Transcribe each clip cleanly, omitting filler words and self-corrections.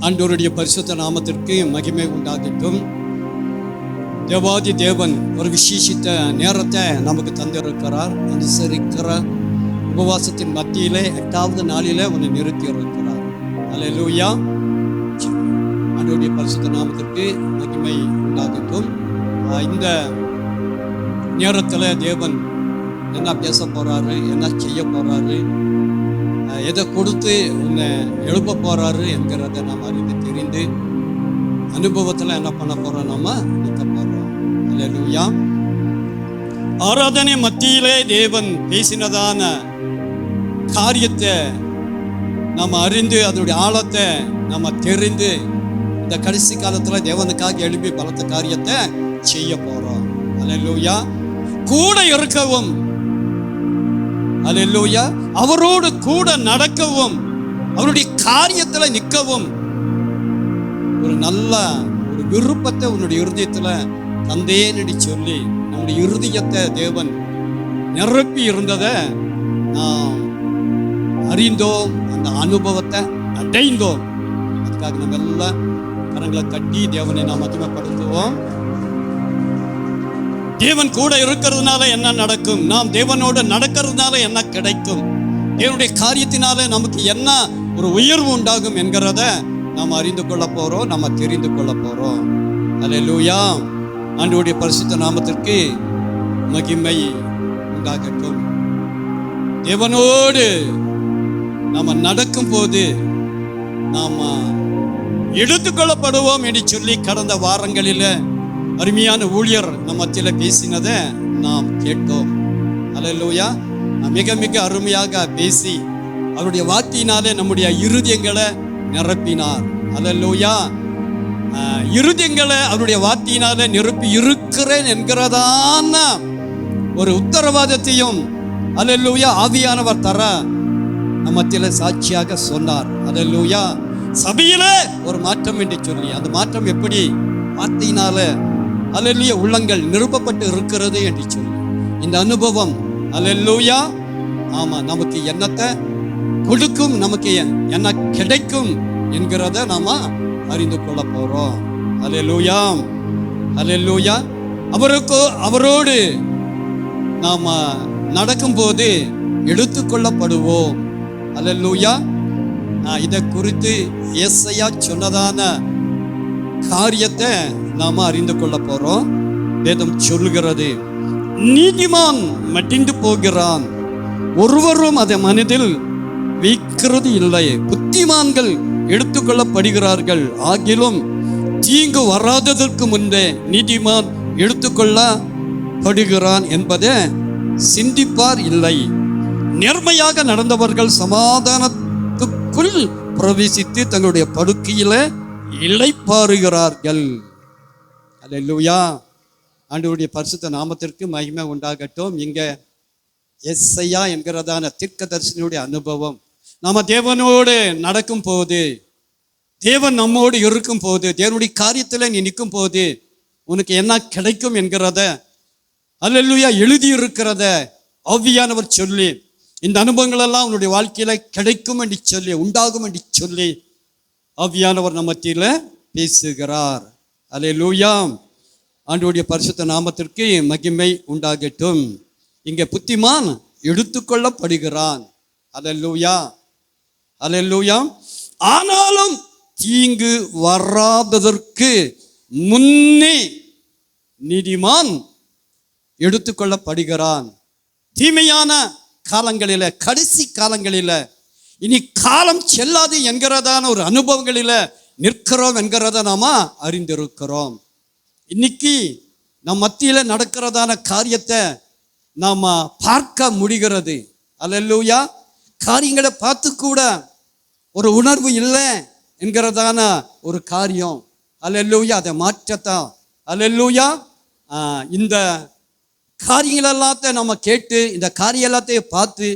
ஆண்டவருடைய பரிசுத்த நாமத்திற்கு மகிமை உண்டாகட்டும். தேவாதி தேவன் ஒரு விசேஷித்த நேரத்தை நமக்கு தந்திருக்கிறார். அனுசரிக்கிற உபவாசத்தின் மத்தியிலே 8வது நாளிலே உன்னை நிறுத்தி இருக்கிறார். அல்லேலூயா. ஆண்டவருடைய பரிசுத்த நாமத்திற்கு மகிமை உண்டாகட்டும். இந்த நேரத்தில் தேவன் என்ன பேச போறாரு, என்ன செய்ய போறாரு, எதை கொடுத்து உன்னை எழுப்ப போறாரு என்கிறத நாம் அறிந்து தெரிந்து அனுபவத்தில் என்ன பண்ண போறோம், நம்ம நிற்க போறோம். அல்லேலூயா. ஆராதனை மத்தியிலே தேவன் பேசினதான காரியத்தை நம்ம அறிந்து அதனுடைய ஆழத்தை நம்ம தெரிந்து இந்த கடைசி காலத்தில் தேவனுக்காக எழுப்பி பலத்த காரியத்தை செய்ய போறோம். அல்லேலூயா. கூட இருக்கவும், அல்லேலூயா, அவரோடு கூட நடக்கவும், அவருடைய காரியத்துல நிற்கவும் ஒரு நல்ல ஒரு விருப்பத்தை உன்னுடைய இருதயத்துல தந்தேன்னு சொல்லி நம்முடைய இருதயத்தை தேவன் நிரப்பி இருந்ததை நாம் அறிந்தோம், அந்த அனுபவத்தை அடைந்தோம். அதுக்காக நம்ம எல்லாம் கரங்களை தட்டி தேவனை நாம் மகிமைப்படுத்துவோம். தேவன் கூட இருக்கிறதுனால என்ன நடக்கும், நாம் தேவனோடு நடக்கிறதுனால என்ன கிடைக்கும், தேவனுடைய காரியத்தினால நமக்கு என்ன ஒரு உயர்வு உண்டாகும் என்கிறத நாம் அறிந்து கொள்ள போறோம், நம்ம தெரிந்து கொள்ள போறோம். அல்லேலூயா. ஆண்டவருடைய பரிசுத்த நாமத்திற்கு மகிமை உண்டாகட்டும். தேவனோடு நாம நடக்கும் போது நாம எடுத்துக்கொள்ளப்படுவோம் என்று சொல்லி கடந்த வாரங்களில் அருமையான ஊழியர் நம்ம மத்தியில் பேசினதை நாம் கேட்டோம். அல்லேலூயா. மிக மிக அருமையாக பேசி அவருடைய வார்த்தையினாலே நம்முடைய இருதயங்களை நிரப்பினார். அல்லேலூயா. இருதயங்களை அவருடைய வார்த்தையினாலே நிரப்பி இருக்கிறேன் என்கிறதான ஒரு உத்தரவாதத்தையும் அல்லேலூயா ஆவியானவர் தர நம்ம மத்தியில் சாட்சியாக சொன்னார். அல்லேலூயா. சபையில ஒரு மாற்றம் என்று சொல்லி, அந்த மாற்றம் எப்படி, வார்த்தையினால அல்லேலூயா உள்ளங்கள் நிரப்பப்பட்டு இருக்கிறது என்று சொல்லி இந்த அனுபவம் அல்லேலூயா, ஆமா, நமக்கு என்னத்தை கொடுக்கும், நமக்கு என்ன கிடைக்கும் என்கிறத நாம அறிந்து கொள்ள போறோம். அல்லேலூயா. அல்லேலூயா. அவரோடு நாம நடக்கும்போது எடுத்துக்கொள்ளப்படுவோம். அல்லேலூயா. இதை குறித்து ஏசாயா சொன்னதான காரியத்தை நாம அறிந்து கொள்ள போறோம். வேதம் சொல்லுகிறது, நீதிமான் மடிந்து போகிறான், ஒருவரும் அதை மனதில் வைக்கிறது இல்லை. புத்திமான்கள் எடுத்துக்கொள்ளப்படுகிறார்கள், ஆகிலும் தீங்கு வராததற்கு முன்பே நீதிமான் எடுத்துக்கொள்ளப்படுகிறான் என்பதை சிந்திப்பார் இல்லை. நேர்மையாக நடந்தவர்கள் சமாதானத்துக்குள் பிரவேசித்து தங்களுடைய படுக்கையில இளைப்பாறுகிறார்கள். அல்லேலூயா. ஆண்டவருடைய பரிசுத்த நாமத்திற்கு மகிமை உண்டாகட்டும். இங்க எஸ்ஐயா என்கிறதான தீர்க்கதரிசனியுடைய அனுபவம், நாம தேவனோடு நடக்கும் போது, தேவன் நம்மோடு இருக்கும் போது, தேவனுடைய காரியத்தில் நீ நிற்கும் போது உனக்கு என்ன கிடைக்கும் என்கிறத அல்லேலூயா எழுதி இருக்கிறத ஆவியானவர் சொல்லி, இந்த அனுபவங்கள் எல்லாம் உன்னுடைய வாழ்க்கையில கிடைக்கும் என்று சொல்லி, உண்டாகும் என்று சொல்லி ஆவியானவர் நம்ம மத்தியில பேசுகிறார். அல்லேலூயா. ஆண்டவருடைய பரிசுத்த நாமத்திற்கு மகிமை உண்டாகட்டும். இங்க புத்திமான் எடுத்துக்கொள்ளப்படுகிறான். அல்லேலூயா. அல்லேலூயா. ஆனாலும் தீங்கு வராததற்கு முன்னே நீதிமான் எடுத்துக்கொள்ளப்படுகிறான். தீமையான காலங்களில, கடைசி காலங்களில, இனி காலம் செல்லாது என்கிறதான ஒரு அனுபவங்களில நிற்கிறோம் என்கிறத நாம அறிந்திருக்கிறோம். இன்னைக்கு நம் மத்தியில நடக்கிறதான காரியத்தை நாம பார்க்க முடிகிறது. அல்லேலூயா. காரியங்களை பார்த்து கூட ஒரு உணர்வு இல்லை என்கிறதான ஒரு காரியம். அல்லேலூயா. அதை மாற்றத்தான் அல்லேலூயா இந்த காரியங்கள் எல்லாத்தையும் நம்ம கேட்டு, இந்த காரியம் எல்லாத்தையும் பார்த்து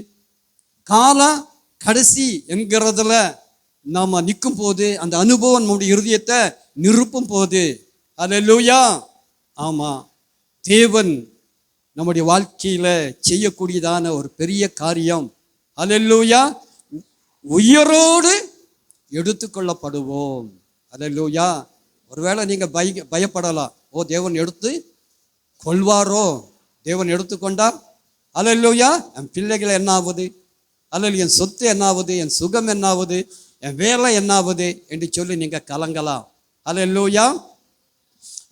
கால கடைசி என்கிறதுல நாம நிற்கும் போது, அந்த அனுபவம் நம்முடைய இருதயத்தை நிரப்பும் போது, அல்லேலூயா, ஆமா, தேவன் நம்முடைய வாழ்க்கையில செய்யக்கூடியதான ஒரு பெரிய காரியம். அல்லேலூயா. உயிரோடு எடுத்துக்கொள்ளப்படுவோம். அல்லேலூயா. ஒருவேளை நீங்க பயப்படலாம், ஓ தேவன் எடுத்து கொள்வாரோ, தேவன் எடுத்துக்கொண்டா அல்லேலூயா என் பிள்ளைகள் என்ன ஆகுது, அல்லது என் சொத்து என்ன ஆகுது, என் சுகம் என்ன ஆகுது, என் வேலை என்ன ஆகுது என்று சொல்லி நீங்க கலங்கலாம். அல்லேலூயா.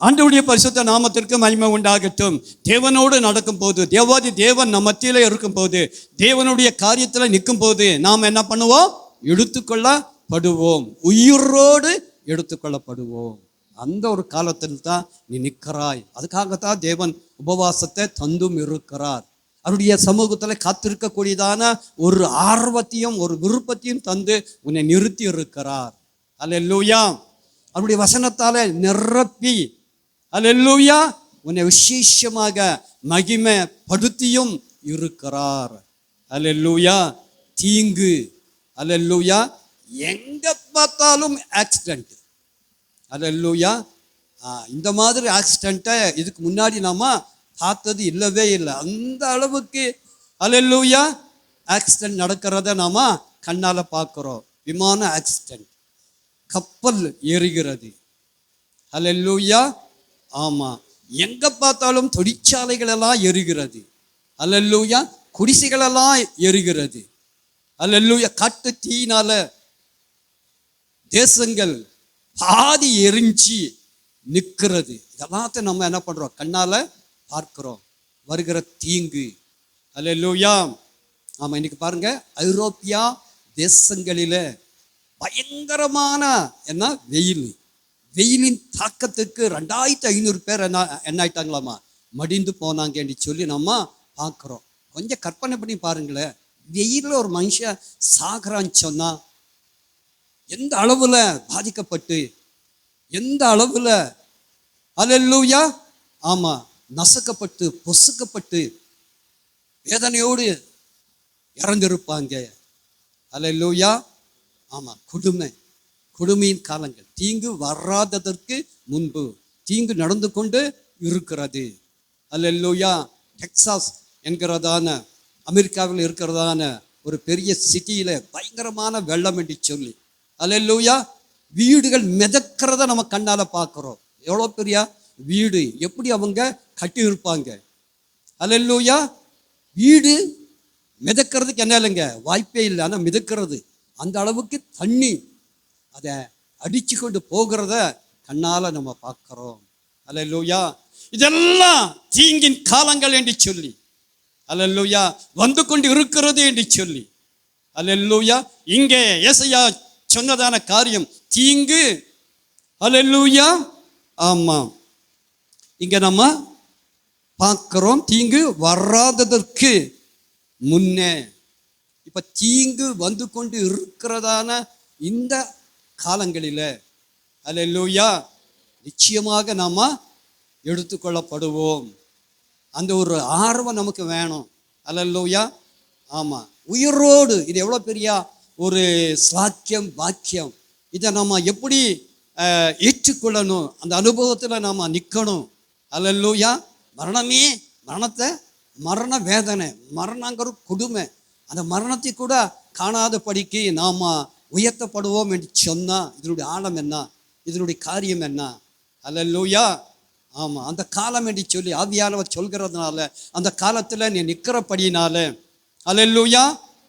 ஆண்டவருடைய பரிசுத்த நாமத்திற்கு மகிமை உண்டாகட்டும். தேவனோடு நடக்கும் போது, தேவாதி தேவன் நம்ம மத்தியில இருக்கும் போது, தேவனுடைய காரியத்தில் நிற்கும் போது நாம் என்ன பண்ணுவோம்? எடுத்துக்கொள்ளப்படுவோம். உயிரோடு எடுத்துக்கொள்ளப்படுவோம். அந்த ஒரு காலத்தில் தான் நீ நிற்கிறாய். அதுக்காகத்தான் தேவன் உபவாசத்தை தந்தும் இருக்கிறார். அவருடைய சமூகத்தில் காத்திருக்கக்கூடியதான ஒரு ஆர்வத்தையும் ஒரு விருப்பத்தையும் தந்து உன்னை நிறுத்தி இருக்கிறார். அல்லேலூயா. அவருடைய வசனத்தாலே நிரப்பி அல்லேலூயா உன்னை விசேஷமாக மகிமைப்படுத்தியும் இருக்கிறார். அல்லேலூயா. தீங்கு அல்லேலூயா எங்க பார்த்தாலும் ஆக்சிடென்ட். அல்லேலூயா. இந்த மாதிரி ஆக்சிடென்ட்டை இதுக்கு முன்னாடி நாம பார்த்தது இல்லவே இல்லை. அந்த அளவுக்கு அல்லேலூயா ஆக்சிடென்ட் நடக்கிறத நாம கண்ணால பார்க்கிறோம். விமான ஆக்சிடென்ட், கப்பல் எரிகிறது. அல்லேலூயா. ஆமா, எங்க பார்த்தாலும் தொழிற்சாலைகள் எல்லாம் எரிகிறது. அல்லேலூயா. குடிசைகள் எல்லாம் எரிகிறது. அல்லேலூயா. காட்டு தீயினால தேசங்கள் பாதி எரிஞ்சி நிற்கிறது. இதெல்லாம் நம்ம என்ன பண்றோம்? கண்ணால பார்க்கிறோம். வருகிற தீங்கு. அல்லேலூயா. ஆமா, இன்னைக்கு பாருங்க, ஐரோப்பியா தேசங்களில பயங்கரமான என்ன வெயில். வெயிலின் தாக்கத்துக்கு 2500 பேர் என்ன ஆயிட்டாங்களாமா, மடிந்து போனாங்கன்னு சொல்லி நம்ம பார்க்குறோம். கொஞ்சம் கற்பனை பண்ணி பாருங்களேன். வெயிலில் ஒரு மனுஷன் சாகுறான்னு சொன்னா எந்த அளவுல பாதிக்கப்பட்டு, எந்த அளவுல அல்லேலூயா ஆமா நசுக்கப்பட்டு பொசுக்கப்பட்டு வேதனையோடு இறந்திருப்பாங்க. அல்லேலூயா. ஆமா, கொடுமையின் காலங்கள். தீங்கு வராததற்கு முன்பு தீங்கு நடந்து கொண்டு இருக்கிறது. அல்லேலூயா. டெக்சாஸ் என்கிறதான அமெரிக்காவில் இருக்கிறதான ஒரு பெரிய சிட்டியில பயங்கரமான வெள்ளம் என்று சொல்லி அல்லேலூயா வீடுகள் மிதக்கிறத நம்ம கண்ணால பார்க்கிறோம். எவ்வளோ பெரிய வீடு, எப்படி அவங்க கட்டி இருப்பாங்க. அல்லேலூயா. வீடு மிதக்கிறதுக்கு என்ன இல்லைங்க, வாய்ப்பே இல்லை. ஆனால் மிதக்கிறது அந்த அளவுக்கு தண்ணி அதை அடிச்சு கொண்டு போகிறத கண்ணால நம்ம பார்க்கிறோம். அல்லேலூயா. இதெல்லாம் தீங்கின் காலங்கள் என்று சொல்லி அல்லேலூயா வந்து கொண்டு இருக்கிறது என்று சொல்லி அல்லேலூயா இங்கே ஏசாயா சொன்னதான காரியம் தீங்கு. அல்லேலூயா. ஆமா, இங்க நம்ம பார்க்கிறோம் தீங்கு வராததற்கு முன்னே. இப்ப தீங்கு வந்து கொண்டு இருக்கிறதான இந்த காலங்களில அல்லேலூயா நிச்சயமாக நாம எடுத்துக்கொள்ளப்படுவோம். அந்த ஒரு ஆர்வம் நமக்கு வேணும். அல்லேலூயா. ஆமா, உயிரோடு. இது எவ்வளவு பெரிய ஒரு சாக்கியம் பாக்கியம். இதை நம்ம எப்படி ஏற்றுக்கொள்ளணும்? அந்த அனுபவத்தில் நாம நிற்கணும். அல்லேலூயா. மரண வேதனை, மரணங்கிற கொடுமை, அந்த மரணத்தை கூட காணாதபடிக்கு நாம உயர்த்தப்படுவோம் என்று சொன்னா இதனுடைய ஆழம் என்ன, இதனுடைய காரியம் என்ன? அல்லேலூயா. ஆமா, அந்த காலம் என்று சொல்லி ஆவியானவர் சொல்கிறதுனால அந்த காலத்துல நீ நிற்கிறபடினால அல்லேலூயா.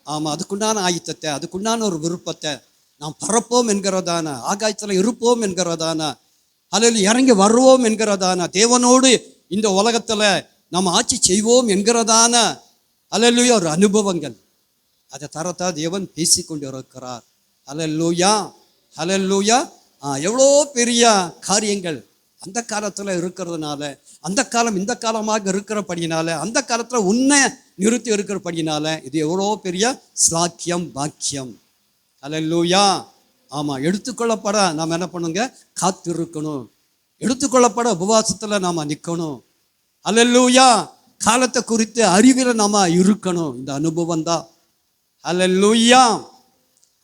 ஆமா, அதுக்குண்டான ஆயுத்தத்தை, அதுக்குண்டான ஒரு விருப்பத்தை நாம் பரப்போம் என்கிறதான, ஆகாயத்தில் இருப்போம் என்கிறதான, அல்லது இறங்கி வருவோம் என்கிறதான, தேவனோடு இந்த உலகத்துல நாம் ஆட்சி செய்வோம் என்கிறதான அல்லேலூயா ஒரு அனுபவங்கள், அதை தரத்தா தேவன் பேசிக்கொண்டு இருக்கிறார். அல்லேலூயா. அல்லேலூயா. எவ்வளோ பெரிய காரியங்கள் அந்த காலத்துல இருக்கிறதுனால, அந்த காலம் இந்த காலமாக இருக்கிறபடினால, அந்த காலத்துல உன்னை நிறுத்தி இருக்கிறபடினால இது எவ்வளோ பெரிய ஸ்லாக்கியம் பாக்கியம். அல்லேலூயா. ஆமா, எடுத்துக்கொள்ளப்பட நாம் என்ன பண்ணுங்க, காத்திருக்கணும். எடுத்துக்கொள்ளப்பட உபவாசத்துல நாம நிற்கணும். அல்லேலூயா. காலத்தை குறித்து அறிவில நாம இருக்கணும். இந்த அனுபவம் தான் அல்லேலூயா.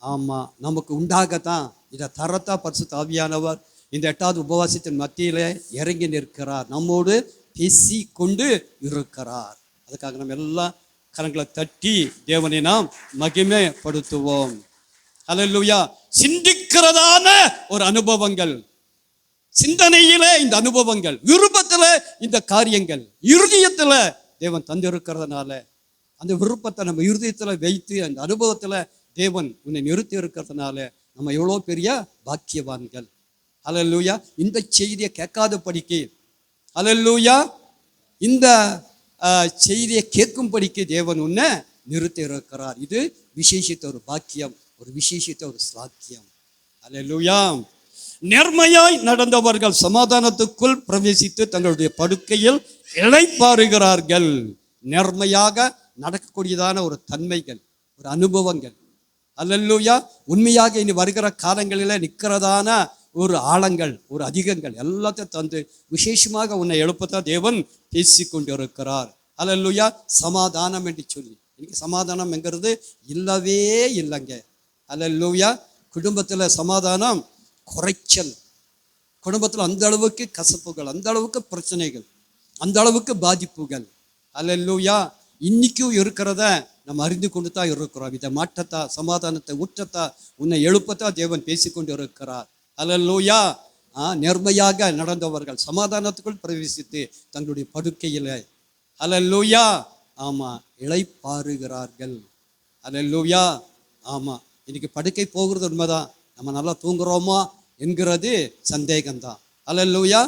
ஆமா, நமக்கு உண்டாகத்தான் இதை தரத்தா பரிசுத்த ஆவியானவர் இந்த 8வது உபவாசத்தின் மத்தியில இறங்கி நிற்கிறார், நம்மோடு பேசி கொண்டு இருக்கிறார். அதுக்காக நம்ம எல்லாம் கரங்களை தட்டி தேவனை நாம் மகிமைப்படுத்துவோம். அல்லேலூயா. சிந்திக்கிறதான ஒரு அனுபவங்கள், சிந்தனையிலே இந்த அனுபவங்கள், விருப்பத்துல இந்த காரியங்கள் இருதயத்துல தேவன் தந்திருக்கிறதுனால அந்த விருப்பத்தை நம்ம இருதயத்துல வைத்து அந்த அனுபவத்துல தேவன் உன்னை நிறுத்தி இருக்கிறதுனால நம்ம எவ்வளோ பெரிய பாக்கியவான்கள். அல்லேலூயா. இந்த செய்தியை கேட்காதபடிக்கு, அல்லேலூயா, இந்த செய்தியை கேட்கும்படிக்கு தேவன் உன்னை நிறுத்தி இருக்கிறார். இது விசேஷித்த ஒரு பாக்கியம், ஒரு விசேஷித்த ஒரு சாக்கியம். அல்லேலூயா. நேர்மையாய் நடந்தவர்கள் சமாதானத்துக்குள் பிரவேசித்து தங்களுடைய படுக்கையில் இளைப்பாறுகிறார்கள். நேர்மையாக நடக்கக்கூடியதான ஒரு தன்மைகள், ஒரு அனுபவங்கள். அல்லேலூயா. உண்மையாக இனி வருகிற காலங்களில் நிற்கிறதான ஒரு ஆழங்கள், ஒரு அதிகங்கள் எல்லாத்தையும் தந்து விசேஷமாக உன்னை எழுப்பத்தான் தேவன் பேசி கொண்டு இருக்கிறார். அல்லேலூயா. சமாதானம் என்று சொல்லி இன்னைக்கு சமாதானம் என்கிறது இல்லவே இல்லைங்க. அல்லேலூயா. குடும்பத்தில் சமாதானம் குறைச்சல், குடும்பத்தில் அந்த அளவுக்கு கசப்புகள், அந்த அளவுக்கு பிரச்சனைகள், அந்த அளவுக்கு பாதிப்புகள். அல்லேலூயா. இன்னைக்கும் இருக்கிறத நம்ம அறிந்து கொண்டு தான் இருக்கிறோம். இதை மாற்றத்தா, சமாதானத்தை ஊற்றத்தா, உன்னை எழுப்பத்தா தேவன் பேசிக்கொண்டு இருக்கிறார். அல்லேலூயா. நேர்மையாக நடந்தவர்கள் சமாதானத்துக்குள் பிரவேசித்து தங்களுடைய படுக்கையில, அல்லேலூயா, ஆமா, இளைப்பாறுகிறார்கள். அல்லேலூயா. ஆமா, இன்னைக்கு படுக்கை போகிறது உண்மைதான். நம்ம நல்லா தூங்குறோமா என்கிறது சந்தேகம்தான். அல்லேலூயா.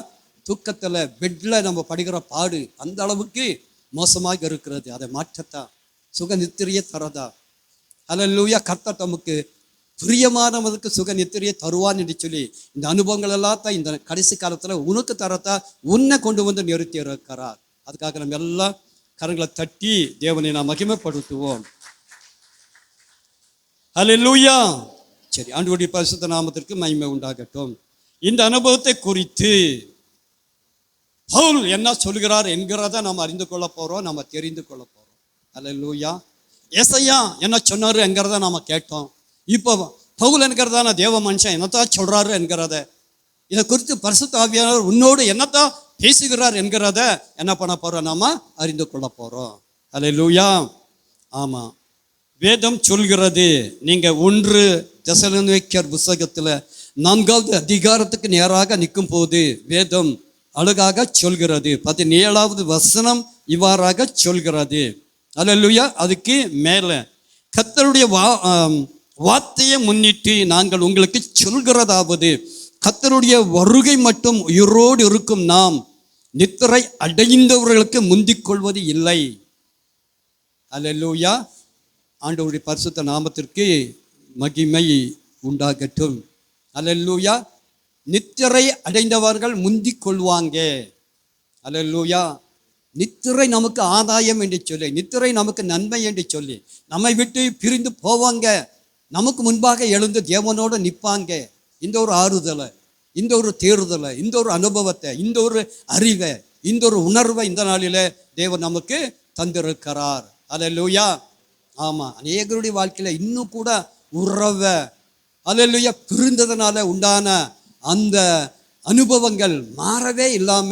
தூக்கத்துல பெட்ல நம்ம படுகிற பாடு அந்த அளவுக்கு மோசமாக இருக்கிறது. அதை மாற்றத்தான், சுக நித்திரையை தரதா. அல்லேலூயா. கர்த்தர் நமக்கு பிரியமானவனுக்கு சுக நித்திரையை தருவான் என்று சொல்லி இந்த அனுபவங்கள் எல்லாத்தான் இந்த கடைசி காலத்துல உனக்கு தரத்தா உன்னை கொண்டு வந்து நிறுத்தி இருக்கிறார். அதுக்காக நம்ம எல்லாம் கரங்களை தட்டி தேவனை நாம் மகிமைப்படுத்துவோம். அல்லேலூயா. சரி, ஆண்டவருடைய பரிசுத்த நாமத்திற்கு மகிமை உண்டாகட்டும். இந்த அனுபவத்தை குறித்து பவுல் என்ன சொல்கிறார் என்கிறத நாம் அறிந்து கொள்ள போறோம், நம்ம தெரிந்து கொள்ள போறோம். அல்லேலூயா. ஏசாயா என்ன சொன்னாரு என்கிறத நாம கேட்டோம். இப்போ பவுல் என்கிறதான தேவ மனுஷன் என்னத்தான் சொல்றாரு என்கிறத, இதை குறித்து பரிசுத்த ஆவியானவர் உன்னோடு என்னத்தான் பேசுகிறார் என்கிறத என்ன பண்ண போறோம், நாம அறிந்து கொள்ள போறோம். அல்லேலூயா. ஆமா, வேதம் சொல்கிறது. நீங்க 1 தெசலோனிக்கேயர் புத்தகத்துல 4வது அதிகாரத்துக்கு நேராக நிற்கும் போது வேதம் அழகாக சொல்கிறது. 17வது வசனம் இவ்வாறாக சொல்கிறது. அல்லேலூயா. அதுக்கு மேல கர்த்தருடைய வார்த்தையை முன்னிட்டு நாங்கள் உங்களுக்கு சொல்கிறதாவது, கர்த்தருடைய வருகை மட்டும் உயிரோடு இருக்கும் நாம் நித்திரை அடைந்தவர்களுக்கு முந்திக் கொள்வது இல்லை. அல்லேலூயா. ஆண்டவருடைய பரிசுத்த நாமத்திற்கு மகிமை உண்டாகட்டும். அல்லேலூயா. நித்திரை அடைந்தவர்கள் முந்திக் கொள்வாங்க. அல்லேலூயா. நித்திரை நமக்கு ஆதாயம் என்று சொல்லி, நித்திரை நமக்கு நன்மை என்று சொல்லி நம்மை விட்டு பிரிந்து போவாங்க, நமக்கு முன்பாக எழுந்து தேவனோடு நிற்பாங்க. இந்த ஒரு ஆறுதலை, இந்த ஒரு தேறுதலை, இந்த ஒரு அனுபவத்தை, இந்த ஒரு அறிவை, இந்த ஒரு உணர்வை இந்த நாளில தேவன் நமக்கு தந்திருக்கிறார். அல்லேலூயா. ஆமா, அநேகருடைய வாழ்க்கையில இன்னும் கூட உறவை, அல்லேலூயா, பிரிந்ததுனால உண்டான அந்த அனுபவங்கள் மாறவே இல்லாம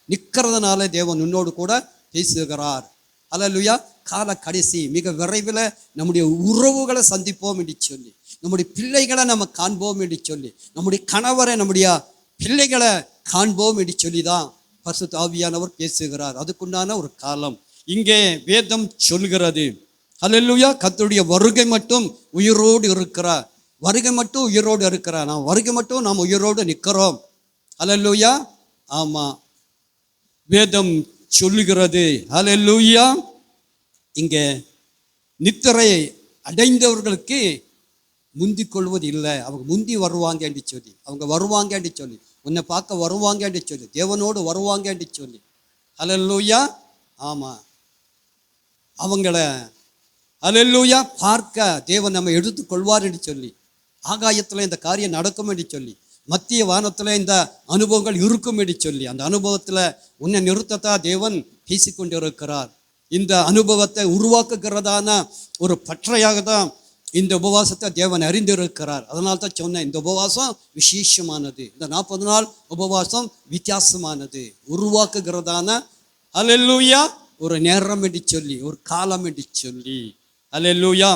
நிற்கிறதுனால தேவன் உன்னோடு கூட பேசுகிறார். அல்லேலூயா. கால கடைசி மிக விரைவில் நம்முடைய உறவுகளை சந்திப்போம் என்று சொல்லி, நம்முடைய பிள்ளைகளை நம்ம காண்போம் என்று சொல்லி, நம்முடைய கணவரை, நம்முடைய பிள்ளைகளை காண்போம் என்று சொல்லி தான் பரிசுத்த ஆவியானவர் பேசுகிறார். அதுக்குண்டான ஒரு காலம் இங்கே வேதம் சொல்கிறது. அல்லேலூயா. கர்த்தருடைய வருகை மட்டும் உயிரோடு இருக்கிறார், வருகை மட்டும் உயிரோடு இருக்கிறார், நாம் வருகை மட்டும் நாம் உயிரோடு நிற்கிறோம். அல்லேலூயா. ஆமா, வேதம் சொல்லுகிறது. அல்லேலூயா. இங்கே நித்திரை அடைந்தவர்களுக்கு முந்திக் கொள்வது இல்லை, அவங்க முந்தி வருவாங்க என்று சொல்லி, அவங்க வருவாங்க என்று சொல்லி, உன்னை பார்க்க வருவாங்க என்று சொல்லி, தேவனோடு வருவாங்க என்று சொல்லி. அல்லேலூயா. ஆமா, அவங்கள அல்லேலூயா பார்க்க தேவன் நம்ம எடுத்துக்கொள்வார் என்று சொல்லி, ஆகாயத்தில் இந்த காரியம் நடக்கும் என்று சொல்லி, மத்திய வானத்தில் இந்த அனுபவங்கள் இருக்கும் என்று சொல்லி, அந்த அனுபவத்தில் உன்னை நிறுத்தத்தா தேவன் பேசிக்கொண்டு இருக்கிறார். இந்த அனுபவத்தை உருவாக்குகிறதான ஒரு பற்றையாக தான் இந்த உபவாசத்தை தேவன் அறிந்திருக்கிறார். அதனால தான் சொன்னேன், இந்த உபவாசம் விசேஷமானது, இந்த 40 நாள் உபவாசம் வித்தியாசமானது, உருவாக்குகிறதான அல்லேலூயா ஒரு நேரம் என்று சொல்லி, ஒரு காலம் என்று சொல்லி. அல்லேலூயா.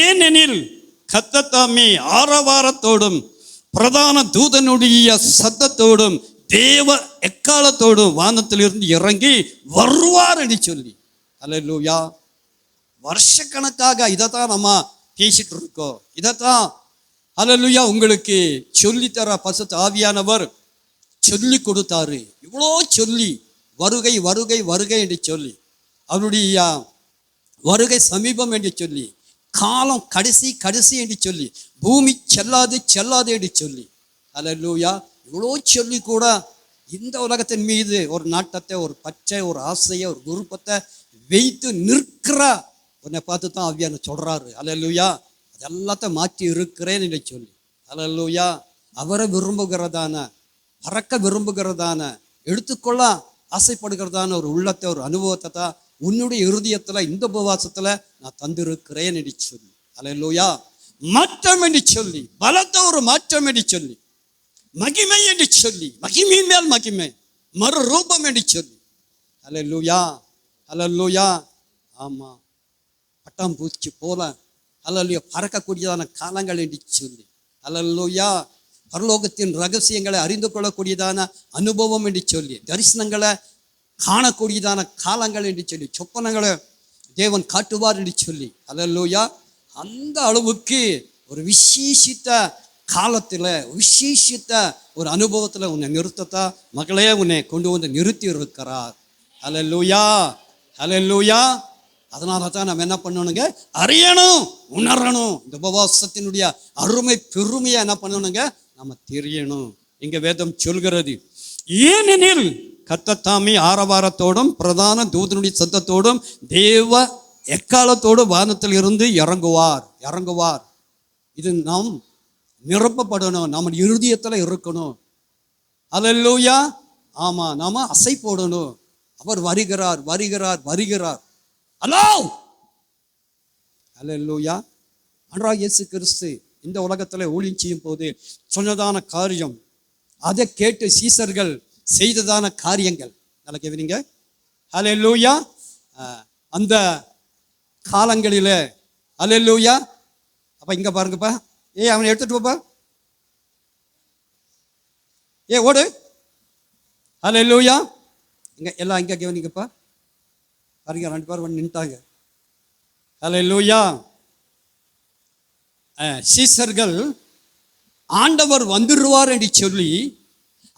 ஏனெனில் கர்த்தர் ஆரவாரத்தோடும் பிரதான தூதனுடைய சத்தத்தோடும் தேவ எக்காலத்தோடும் வானத்திலிருந்து இறங்கி வருவார் என்று சொல்லி. அல்லேலூயா. வருஷக்கணக்காக இதைத்தான் நம்ம பேசிட்டு இருக்கோம். இதைத்தான் அல்லேலூயா உங்களுக்கு சொல்லித்தர பரிசுத்த ஆவியானவர் சொல்லி கொடுத்தாரு. இவ்வளோ சொல்லி வருகை வருகை வருகை என்று சொல்லி, அவருடைய வருகை சமீபம் என்று சொல்லி, காலம் கடைசி கடைசி என்று சொல்லி, பூமி செல்லாது செல்லாது என்று சொல்லி, அல்லேலூயா. இவ்வளோ சொல்லி கூட இந்த உலகத்தின் மீது ஒரு நாட்டத்தை, ஒரு பச்சை, ஒரு ஆசையை, ஒரு விருப்பத்தை வைத்து நிற்கிற உன்னை பார்த்து தான் ஆவியான சொல்றாரு. அல்லேலூயா. அது எல்லாத்தையும் மாற்றி இருக்கிறேன் என்று சொல்லி, அல்லேலூயா. அவரை விரும்புகிறதான, பறக்க விரும்புகிறதான, எடுத்துக்கொள்ள ஆசைப்படுகிறதான ஒரு உள்ளத்தை, ஒரு அனுபவத்தை தான் உன்னுடைய இருதயத்தில் இந்த உபவாசத்தில் நான் தந்திருக்கிறேன் என்று சொல்லி, அல்லேலூயா. மாற்றம் என்று சொல்லி, பலத்த ஒரு மாற்றம் என்று சொல்லி, மகிமை என்று சொல்லி, மகிமை மேல் மகிமை, மறு ரூபம் என்று சொல்லி, அல்லேலூயா, அல்லேலூயா. ஆமா, பட்டாம்பூச்சி போல அல்லேலூயா பறக்கக்கூடியதான காலங்கள் என்று சொல்லி, அல்லேலூயா. பரலோகத்தின் ரகசியங்களை அறிந்து கொள்ளக்கூடியதான அனுபவம் என்று சொல்லி, தரிசனங்களை காணக்கூடியதான காலங்கள் என்று சொல்லி, சொப்பனங்களை தேவன் காட்டுவார் என்று சொல்லி, அல்லேலூயா. அந்த அளவுக்கு ஒரு விசேஷித்த காலத்தில், விசேஷித்த ஒரு அனுபவத்தில் உன்னை நிறுத்தத்தா மகளே உன்னை கொண்டு வந்து நிறுத்தி இருக்கிறார். அல்லேலூயா, அல்லேலூயா. அதனால தான் நம்ம என்ன பண்ணணுங்க, அறியணும், உணரணும். இந்த உபவாசத்தினுடைய அருமை பெருமையை என்ன பண்ணணுங்க, நம்ம தெரியணும். இங்க வேதம் சொல்கிறது, ஏனெனில் கர்த்தர் ஆரவாரத்தோடும் பிரதான தூதனுடைய சத்தத்தோடும் தேவ எக்காலத்தோடும் வானத்தில் இருந்து இறங்குவார், இறங்குவார். இது நாம் நிரப்பப்படணும், நம்ம இருதயத்தில் இருக்கணும். அல்லேலூயா. ஆமா, நாம அசை போடணும். அவர் வருகிறார், வருகிறார், வருகிறார். ஹலோ, அல்லேலூயா. ஆண்டவராகிய இயேசு கிறிஸ்து இந்த உலகத்தில் ஊழியம் செய்யும் போது சொன்னதான காரியம், அதை கேட்டு சீசர்கள் செய்ததான காரியங்கள் நல்லா கேட்குறீங்க. அல்லேலூயா. அந்த காலங்களில் அல்லேலூயா. அப்ப இங்க பாருங்கப்பா, அவனை எடுத்துட்டு போப்பா, ஓடு. அல்லேலூயா. இங்க எல்லாம் இங்க கவனிங்கப்பா. பாருங்க, 2 பேர் வந்து நின்ட்டாங்க. அல்லேலூயா. சீசர்கள் ஆண்டவர் வந்துடுவார் என்று சொல்லி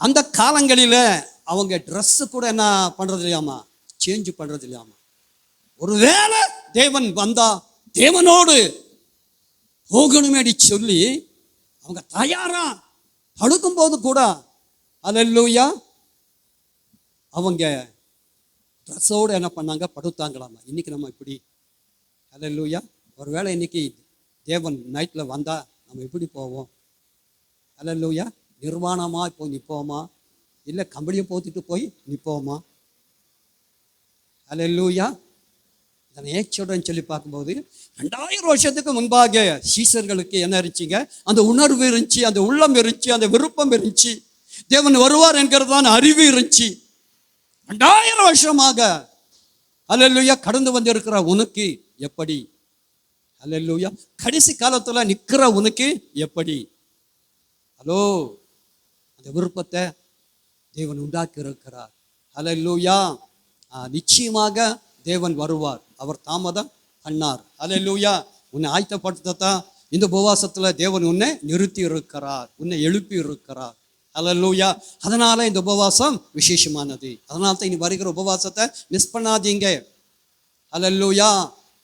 அந்த காலங்களில் அவங்க ட்ரெஸ்ஸு கூட என்ன பண்றது இல்லையாமா, சேஞ்ச் பண்றது இல்லையாமா. ஒருவேளை தேவன் வந்தா தேவனோடு போகணுமே சொல்லி அவங்க தயாரா படுக்கும்போது கூட அல்லேலூயா அவங்க ட்ரெஸ்ஸோடு என்ன பண்ணாங்க, படுத்தாங்களாமா. இன்னைக்கு நம்ம இப்படி அல்லேலூயா. ஒருவேளை இன்னைக்கு தேவன் நைட்டில் வந்தா நம்ம எப்படி போவோம்? அல்லேலூயா. நிர்வாணமாக போய் நிற்போமா, இல்லை கம்பளியை போத்துட்டு போய் நிற்போமா? அல்லேலூயா. இதனை ஏச்சுடன் சொல்லி பார்க்கும்போது 2000 வருஷத்துக்கு முன்பாக சீசர்களுக்கு என்ன இருந்துச்சுங்க, அந்த உணர்வு இருந்துச்சு, அந்த உள்ளம் இருந்துச்சு, அந்த விருப்பம் இருந்துச்சு, தேவன் வருவார் என்கிறதான அறிவு இருந்துச்சு. 2000 வருஷமாக அல்லேலூயா கடந்து வந்திருக்கிற உனக்கு எப்படி? அல்லேலூயா. கடைசி காலத்தில் நிற்கிற உனக்கு எப்படி? ஹலோ, அந்த விருப்பத்தை தேவன் உண்டாக்கி இருக்கிறார். அல்லேலூயா. நிச்சயமாக தேவன் வருவார், அவர் தாமதம் பண்ணார். அல்லேலூயா. உன்னை ஆயத்தப்படுத்தத்தான் இந்த உபவாசத்தில் தேவன் உன்னை நிறுத்தி இருக்கிறார், உன்னை எழுப்பி இருக்கிறார். அல்லேலூயா. அதனால இந்த உபவாசம் விசேஷமானது. அதனால தான் இனி வருகிற உபவாசத்தை மிஸ் பண்ணாதீங்க. அல்லேலூயா.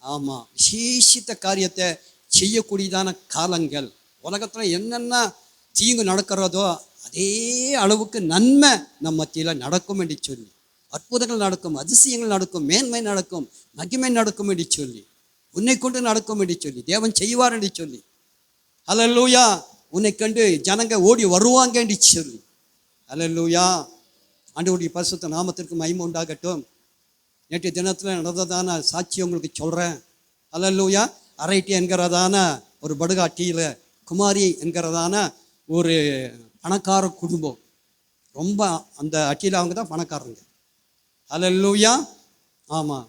ஆமாம், விசேஷித்த காரியத்தை செய்யக்கூடியதான காலங்கள். உலகத்தில் என்னென்ன தீங்கு நடக்கிறதோ அதே அளவுக்கு நன்மை நம்ம மத்தியில் நடக்கும் என்று சொல்லி, அற்புதங்கள் நடக்கும், அதிசயங்கள் நடக்கும், மேன்மை நடக்கும், மகிமை நடக்கும் என்று சொல்லி, உன்னை கொண்டு நடக்கும் என்று சொல்லி, தேவன் செய்வார் என்று சொல்லி, அல்லேலூயா, உன்னை கண்டு ஜனங்க ஓடி வருவாங்க என்று சொல்லி, அல்லேலூயா. ஆண்டவருடைய பரிசுத்த நாமத்திற்கு மகிமை உண்டாகட்டும். நேற்று தினத்தில் நடந்ததான சாட்சி உங்களுக்கு சொல்கிறேன். அல்லேலூயா. அரைட்டி என்கிறதான ஒரு படுகாட்டியில் குமாரி என்கிறதான ஒரு பணக்கார குடும்பம், ரொம்ப அந்த அட்டியில் அவங்க தான் பணக்காரங்க. அல்லேலூயா. ஆமாம்,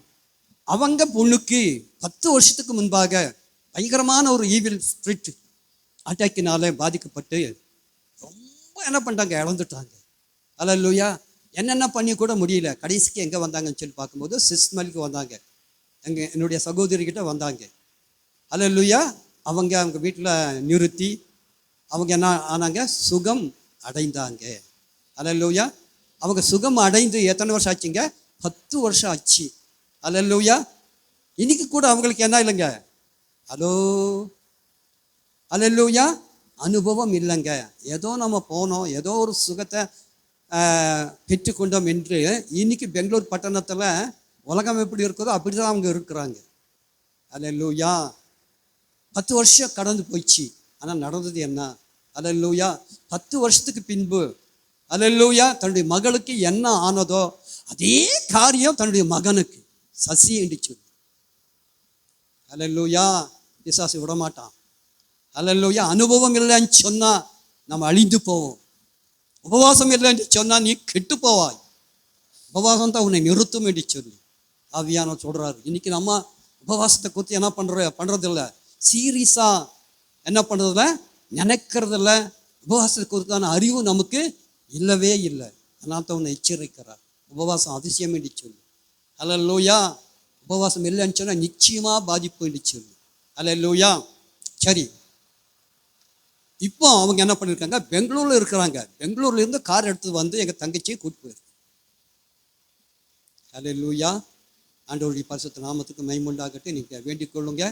அவங்க பொண்ணுக்கு 10 வருஷத்துக்கு முன்பாக பயங்கரமான ஒரு ஈவில் ஸ்பிரிட் அட்டாக்கினாலே பாதிக்கப்பட்டு ரொம்ப என்ன பண்ணிட்டாங்க, இழந்துட்டாங்க. அல்லேலூயா. என்னென்ன பண்ணி கூட முடியல. கடைசிக்கு எங்கே வந்தாங்கன்னு சொல்லி பார்க்கும்போது சிஸ்மலுக்கு வந்தாங்க. என்னுடைய சகோதரிக்கிட்ட வந்தாங்க. அல்லேலூயா. அவங்க வீட்டில் நிறுத்தி அவங்க என்ன ஆனாங்க, சுகம் அடைந்தாங்க. அல்லேலூயா. அவங்க சுகம் அடைந்து எத்தனை வருஷம் ஆச்சுங்க? 10 வருஷம் ஆச்சு. அல்லேலூயா. இன்னைக்கு கூட அவங்களுக்கு என்ன இல்லைங்க, ஹலோ, அல்லேலூயா, அனுபவம் இல்லைங்க. ஏதோ நம்ம போனோம், ஏதோ ஒரு சுகத்தை பெற்றுக்கொண்டோம் என்று இன்னைக்கு பெங்களூர் பட்டணத்தில் உலகம் எப்படி இருக்குதோ அப்படி தான் அவங்க இருக்கிறாங்க. அல்லேலூயா. 10 வருஷம் கடந்து போயிடுச்சு. ஆனால் நடந்தது என்ன? அல்லேலூயா. 10 வருஷத்துக்கு பின்பு அல்லேலூயா தன்னுடைய மகளுக்கு என்ன ஆனதோ அதே காரியம் தன்னுடைய மகனுக்கு சசி என்று. அல்லேலூயா. பிசாசு விடமாட்டான். அல்லேலூயா. அனுபவம் இல்லைன்னு சொன்னா நம்ம அழிந்து போவோம். உபவாசம் இல்லைன்னு சொன்னா நீ கெட்டு போவாய். உபவாசம் தான் உன்னை நிறுத்தும் என்று சொல்லி ஆவியானவர் சொல்றாரு. இன்னைக்கு நம்ம உபவாசத்தை குறித்து என்ன பண்றதில்ல, சீரியஸா என்ன பண்றதில்ல, நினைக்கிறதில்ல. உபவாசத்தை குறித்தான அறிவு நமக்கு இல்லவே இல்லை. அதனால தான் உன்னை எச்சரிக்கிறார். உபவாசம் அதிசயம் என்று சொல்லி. அல்லேலூயா. உபவாசம் இல்லைன்னு சொன்னால் நிச்சயமா பாதிப்பு என்று சொல்லி. அல்லேலூயா. சரி, இப்போ அவங்க என்ன பண்ணியிருக்காங்க, பெங்களூர்ல இருக்கிறாங்க. பெங்களூர்ல இருந்து கார் எடுத்து வந்து எங்க தங்கச்சியை கூட்டு போயிருக்கு. அல்லேலூயா. ஆண்டவருடைய பரிசுத்த நாமத்துக்கு மகிமையுண்டாகட்டும். நீங்க வேண்டிக் கொள்ளுங்க.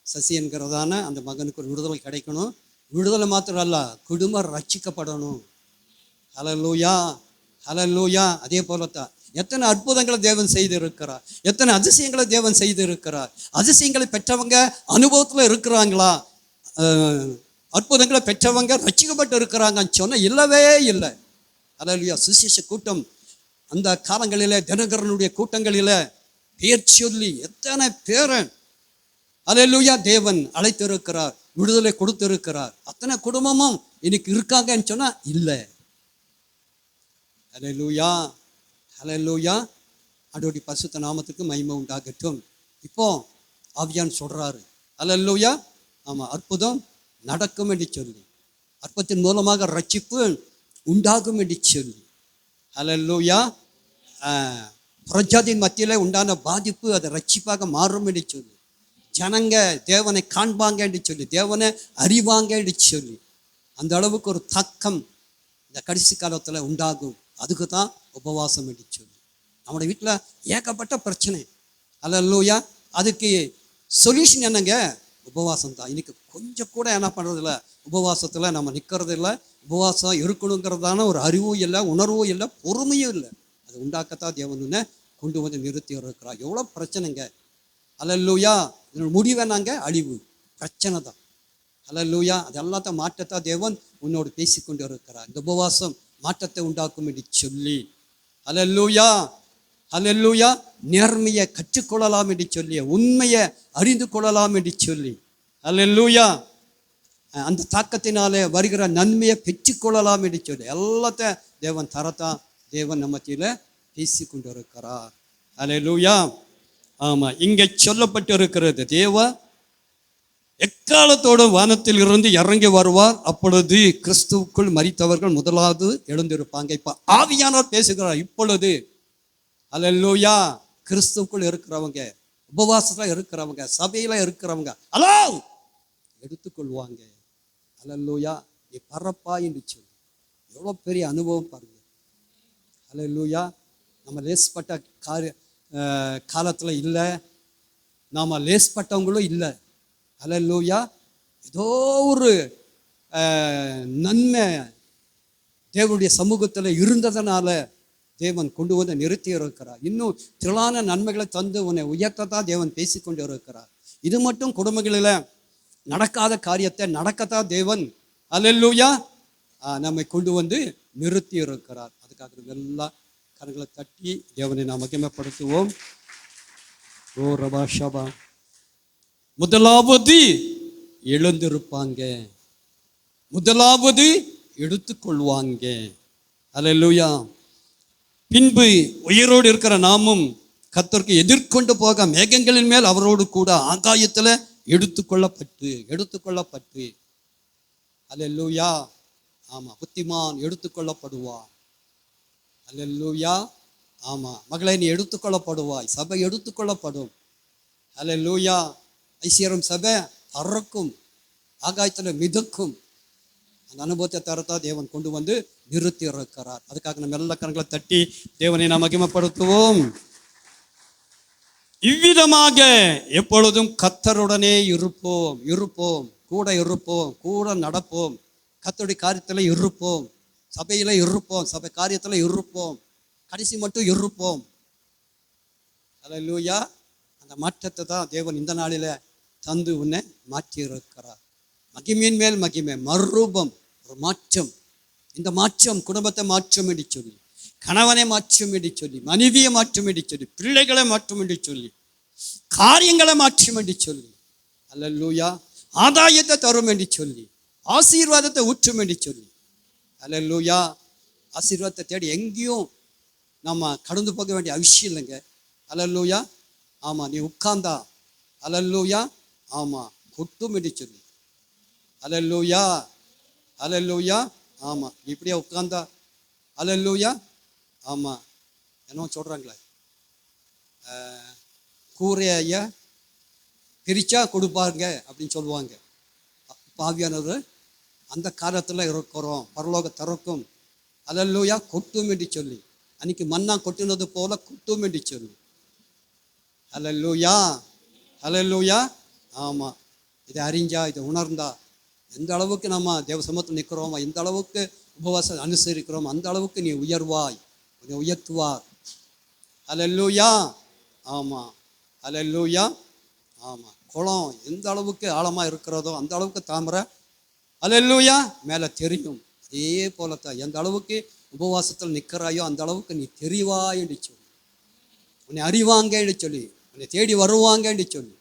சசி என்கிறதான அந்த மகனுக்கு ஒரு விடுதலை கிடைக்கணும். விடுதலை மாத்திரம் அல்ல, குடும்பம் ரட்சிக்கப்படணும். அல்லேலூயா. அல்லேலூயா. அதே போலத்தான் எத்தனை அற்புதங்களை தேவன் செய்து இருக்கிறார், எத்தனை அதிசயங்களை தேவன் செய்து இருக்கிறார். அதிசயங்களை பெற்றவங்க அனுபவத்தில் இருக்கிறாங்களா? அற்புதங்களை பெற்றவங்க ரட்சிக்கப்பட்டு இருக்கிறாங்கன்னு சொன்ன இல்லவே இல்லை. அல்லேலூயா. சுவிசேஷ கூட்டம் அந்த காலங்களில் தினகரனுடைய கூட்டங்களில் பேர் சொல்லி எத்தனை பேரன் அல்லேலூயா தேவன் அழைத்திருக்கிறார், விடுதலை கொடுத்திருக்கிறார். அத்தனை குடும்பமும் இன்னைக்கு இருக்காங்கன்னு சொன்னா இல்லை. அல்லேலூயா. அல்லேலூயா. ஆண்டவருடைய பரிசுத்த நாமத்துக்கு மகிமை உண்டாகட்டும். இப்போ ஆவியான் சொல்றாரு, அல்லேலூயா, ஆமா, அற்புதம் நடக்கும் என்று சொல்லி, அற்பத்தின் மூலமாக ரட்சிப்பு உண்டாகும் என்று சொல்லி. அல்லேலூயா. பிரஜாதியின் மத்தியில் உண்டான பாதிப்பு அது ரட்சிப்பாக மாறும் என்று சொல்லி, ஜனங்க தேவனை காண்பாங்க என்று சொல்லி, தேவனை அறிவாங்க என்று சொல்லி, அந்த அளவுக்கு ஒரு தாக்கம் இந்த கடைசி காலத்தில் உண்டாகும். அதுக்கு தான் உபவாசம் என்று சொல்லி. நம்முடைய வீட்டில் ஏகப்பட்ட பிரச்சனை. அல்லேலூயா. அதுக்கு சொல்யூஷன் என்னங்க? உபவாசம் தான். இன்னைக்கு கொஞ்சம் கூட என்ன பண்ணுறதில்ல, உபவாசத்தில் நம்ம நிற்கிறது இல்லை. உபவாசம் இருக்கணுங்கிறதான ஒரு அறிவும் இல்லை, உணர்வும் இல்லை, பொறுமையும் இல்லை. அது உண்டாக்கத்தான் தேவன் கொண்டு வந்து நிறுத்தி இருக்கிறார். எவ்வளோ பிரச்சனைங்க. அல்லேலூயா. இதனோட முடிவு என்னங்க? அழிவு, பிரச்சனை தான். அல்லேலூயா. அது எல்லாத்தையும் மாற்றத்தான் தேவன் உன்னோடு பேசிக்கொண்டு இருக்கிறார். இந்த உபவாசம் மாற்றத்தை உண்டாக்கும் என்று சொல்லி. அல்லேலூயா. அல்லேலூயா. நேர்மையை கற்றுக்கொள்ளலாம் என்று சொல்லி, உண்மையை அறிந்து கொள்ளலாம் என்று சொல்லி. அல்லேலூயா. அந்த தாக்கத்தினாலே வருகிற நன்மையை பெற்றுக்கொள்ளலாம் என்று சொல்லி எல்லாத்தையும் தேவன் தரத்தான் தேவன் நம்ம மத்தியில் பேசி கொண்டு இருக்கிறார். அல்லேலூயா. ஆமா, இங்கே சொல்லப்பட்டு இருக்கிறது, தேவ எக்காலத்தோடு வானத்தில் இருந்து இறங்கி வருவார். அப்பொழுது கிறிஸ்துவுக்குள் மரித்தவர்கள் முதலாவது எழுந்திருப்பாங்க. இப்ப ஆவியானவர் பேசுகிறார். இப்பொழுது அல்லேலூயா, கிறிஸ்துவுக்குள் இருக்கிறவங்க, உபவாசத்துல இருக்கிறவங்க, சபையில இருக்கிறவங்க ஹலோ எடுத்துக்கொள்வாங்க. அல்லேலூயா. நீ பரப்பா என்று சொல்லி எவ்வளோ பெரிய அனுபவம் பாருங்க. அல்லேலூயா. நம்ம லேஸ்பட்ட காலத்தில் இல்லை, நாம் லேஸ்பட்டவங்களும் இல்லை. அல்லேலூயா. ஏதோ ஒரு நன்மை தேவனுடைய சமூகத்தில் இருந்ததுனால தேவன் கொண்டு வந்து நிறுத்தி இருக்கிறார். இன்னும் திரளான நன்மைகளை தந்து உன்னை உயர்த்தத்தான் தேவன் பேசிக்கொண்டு இருக்கிறார். இது மட்டும் குடும்பங்களில் நடக்காத காரியத்தை நடக்கத்தான் தேவன் அல்லேலூயா நம்மை கொண்டு வந்து நிறுத்தி இருக்கிறார். அதுக்காக எல்லா கரங்களை தட்டி தேவனை நாம் மகிமைப்படுத்துவோம். ஓ ரபா ஷபா. முதலாவது எழுந்திருப்பாங்க, முதலாவது எடுத்துக்கொள்வாங்க. அல்லேலூயா. பின்பு உயிரோடு இருக்கிற நாமும் கர்த்தருக்கு எதிர்கொண்டு போக மேகங்களின் மேல் அவரோடு கூட ஆகாயத்தில் எடுத்துக்கொள்ளப்பட்டு அல்லேலூயா. ஆமா, புத்திமான் எடுத்துக்கொள்ளப்படுவான். அல்லேலூயா. ஆமா, மகளே நீ எடுத்துக்கொள்ளப்படுவாய். சபை எடுத்துக்கொள்ளப்படும். அல்லேலூயா. ஐஸ்வர்யம் சபை பறக்கும், ஆகாயத்தில் மிதக்கும். அந்த அனுபவத்தை தரத்தா தேவன் கொண்டு வந்து நிறுத்தி இருக்கிறார். அதுக்காக நம்ம எல்லா கரங்களை தட்டி தேவனை நாம் மகிமைப்படுத்துவோம். இவ்விதமாக எப்பொழுதும் கர்த்தருடனே இருப்போம், கூட நடப்போம், கர்த்தருடைய காரியத்தில் இருப்போம், சபையில் இருப்போம், சபை காரியத்தில் இருப்போம், கடைசி மட்டும் இருப்போம். அல்லேலூயா. அந்த மாற்றத்தை தான் தேவன் இந்த நாளில் தந்து உன்னை மாற்றி இருக்கிறார். மகிமையின் மேல் மகிமை, மறுரூபம், ஒரு மாற்றம். இந்த மாற்றம் குடும்பத்தை மாற்றம் என்று சொல்லி, கணவனை மாற்றம் என்று சொல்லி, மனைவியை மாற்றம் என்று சொல்லி, பிள்ளைகளை மாற்றம் என்று சொல்லி, காரியங்களை மாற்றம் என்று சொல்லி, அல்லேலூயா, ஆதாயத்தை தரும் என்று சொல்லி, ஆசீர்வாதத்தை ஊற்றும் என்று சொல்லி, அல்லேலூயா. ஆசீர்வாதத்தை தேடி எங்கேயும் நம்ம கடந்து போக வேண்டிய அவசியம் இல்லைங்க. அல்லேலூயா. ஆமாம், நீ உட்கார்ந்தா அல்லேலூயா, ஆமாம், கொட்டும் என்று சொல்லி, அல்லேலூயா, அல்லேலூயா. ஆமாம், இப்படியே உட்கார்ந்தா அல்லேலூயா. ஆமாம், என்ன சொல்கிறாங்களே, கூரைய பிரிச்சா கொடுப்பாருங்க அப்படின்னு சொல்லுவாங்க. பாவியானவர் அந்த காலத்தில் இருக்கிறோம், பரலோக திறக்கும். அல்லேலூயா. கொட்டும் என்று சொல்லி, அன்னைக்கு மண்ணா கொட்டினது போல கொட்டும் என்று சொல்லி, அல்லேலூயா, அல்லேலூயா. ஆமாம், இதை அறிஞ்சா, இதை உணர்ந்தா, எந்த அளவுக்கு நம்ம தேவ சமூகத்தில் நிற்கிறோமோ, எந்த அளவுக்கு உபவாசம் அனுசரிக்கிறோம், அந்த அளவுக்கு நீ உயர்வாய், உன்னை உயர்த்துவார். அல்லேலூயா. ஆமாம், அல்லேலூயா. ஆமாம், குளம் எந்த அளவுக்கு ஆழமாக இருக்கிறதோ அந்த அளவுக்கு தாமரை அல்லேலூயா மேலே தெரியும். அதே போலத்தான் எந்த அளவுக்கு உபவாசத்தில் நிற்கிறாயோ அந்த அளவுக்கு நீ தெரிவாய் என்று சொல்லி, உன்னை அறிவாங்க என்று சொல்லி, உன்னை தேடி வருவாங்க என்று சொல்லி,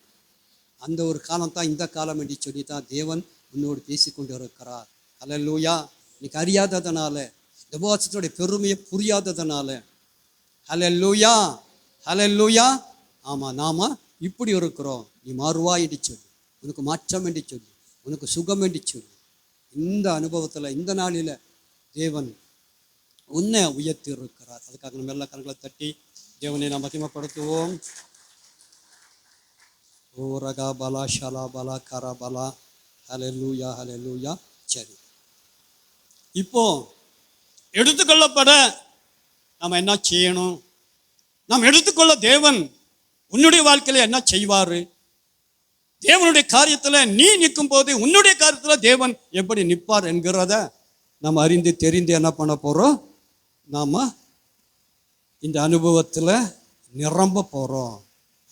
அந்த ஒரு காலம் தான் இந்த காலம் என்று சொல்லி தான் தேவன் உன்னோடு பேசி கொண்டு இருக்கிறார். அல்லேலூயா. இன்னைக்கு அறியாததுனால, இந்த உபவாசத்துடைய பெருமையை புரியாததுனால, அல்லேலூயா, அல்லேலூயா. ஆமாம், நாம இப்படி இருக்கிறோம். நீ மாறுவாய் என்று சொல்லி, உனக்கு மாற்றம் என்று சொல்லி, உனக்கு சுகம் என்று சொல்லி, இந்த அனுபவத்தில் இந்த நாளில் தேவன் உன்னை உயர்த்தி இருக்கிறார். அதுக்காக நம்ம எல்லா கரங்களை தட்டி தேவனை நாம் மகிமைப்படுத்துவோம். ஓ ரகா பலா ஷலா பலா கரா பலா. ஹல்லேலூயா, ஹல்லேலூயா. சரி, இப்போ எடுத்துக்கொள்ளப்பட நாம் என்ன செய்யணும்? நாம் எடுத்துக்கொள்ள தேவன் உன்னுடைய வாழ்க்கையில் என்ன செய்வார்? தேவனுடைய காரியத்தில் நீ நிற்கும் போது உன்னுடைய காரியத்தில் தேவன் எப்படி நிற்பார் என்கிறத நாம் அறிந்து தெரிந்து என்ன பண்ண போகிறோம்? நாம் இந்த அனுபவத்தில் நிரம்ப போகிறோம்.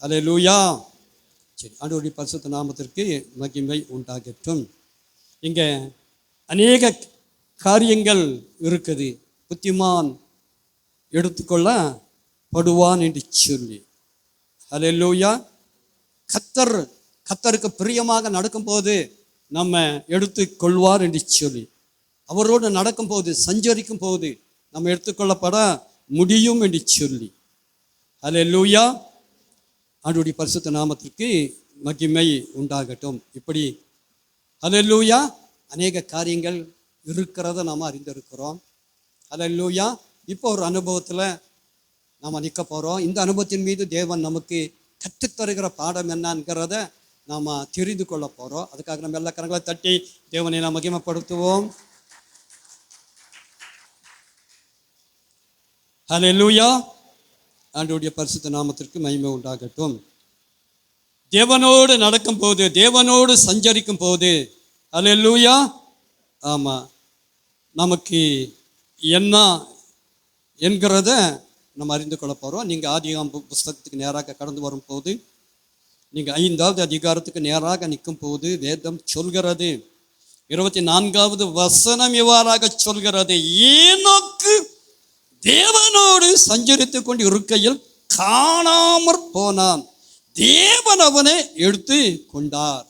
அல்லேலூயா. சரி, ஆண்டவருடைய பரிசுத்த நாமத்திற்கு மகிமை உண்டாகட்டும். இங்கே அநேக காரியங்கள் இருக்குது. புத்திமான் எடுத்துக்கொள்ளப்படுவான் என்று சொல்லி, அல்லேலூயா. கர்த்தருக்கு பிரியமாக நடக்கும்போது நம்ம எடுத்துக்கொள்வார் என்று சொல்லி, அவரோடு நடக்கும்போது சஞ்சரிக்கும் போது நம்ம எடுத்துக்கொள்ளப்பட முடியும் என்று சொல்லி, அல்லேலூயா. ஆண்டவருடைய பரிசுத்த நாமத்திற்கு மகிமை உண்டாகட்டும். இப்படி அல்லேலூயா அநேக காரியங்கள் இருக்கிறத நாம் அறிந்திருக்கிறோம். அல்லேலூயா. இப்போ ஒரு அனுபவத்தில் நாம் நிற்க போகிறோம். இந்த அனுபவத்தின் மீது தேவன் நமக்கு கற்றுத்தருகிற பாடம் என்னங்கிறத நாம் தெரிந்து கொள்ள போகிறோம். அதுக்காக நம்ம எல்லா கரங்களை தட்டி தேவனை நாம் மகிமைப்படுத்துவோம். ஹல்லேலூயா. ஆண்டவருடைய பரிசுத்த நாமத்திற்கு மகிமை உண்டாகட்டும். தேவனோடு நடக்கும்போது, தேவனோடு சஞ்சரிக்கும் போது, ஹல்லேலூயா, ஆமாம், நமக்கு என்ன என்கிறத நம்ம அறிந்து கொள்ள போகிறோம். நீங்கள் ஆதியாகமம் புஸ்தகத்துக்கு நேராக கடந்து வரும்போது, நீங்கள் 5வது அதிகாரத்துக்கு நேராக நிற்கும் போது வேதம் சொல்கிறது, 24வது வசனம் இவ்வாறாக சொல்கிறது, ஏனோக்கு தேவனோடு சஞ்சரித்து கொண்டு இருக்கையில் காணாமற் போனான், தேவன் அவனை எடுத்து கொண்டார்.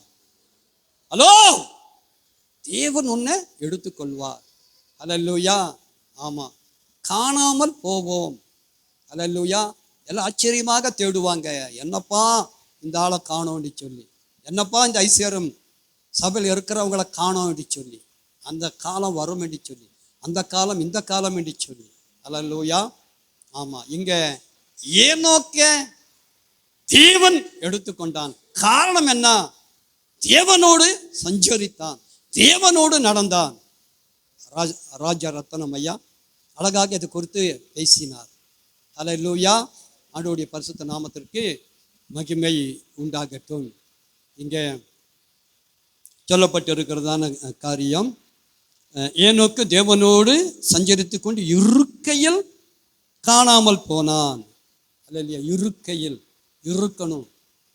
ஹலோ, தேவன் உன்னை எடுத்துக்கொள்வார். அல்லேலூயா. ஆமாம், காணாமல் போவோம். அல்லேலூயா. எல்லாம் ஆச்சரியமாக தேடுவாங்க, என்னப்பா இந்த ஆளை காணோன்னு சொல்லி. என்னப்பா இந்த ஐஸ்வர்யம் சபையில் இருக்கிறவங்களை காணோம் என்று சொல்லி, அந்த காலம் வரும் என்று சொல்லி, அந்த காலம் இந்த காலம் என்று சொல்லி. அல்லேலூயா. ஆமாம், இங்கே ஏனோக்க தேவன் எடுத்துக்கொண்டான். காரணம் என்ன? தேவனோடு சஞ்சரித்தான், தேவனோடு நடந்தான். ராஜா ரத்னம் ஐயா அழகாக இது குறித்து பேசினார். அல்லேலூயா. ஆண்டவருடைய பரிசுத்த நாமத்திற்கு மகிமை உண்டாகட்டும். இங்கே சொல்லப்பட்டிருக்கிறதான காரியம், ஏனோக்கு தேவனோடு சஞ்சரித்து கொண்டு இருக்கையில் காணாமல் போனான். அல்லேலூயா. இருக்கையில் இருக்கணும்,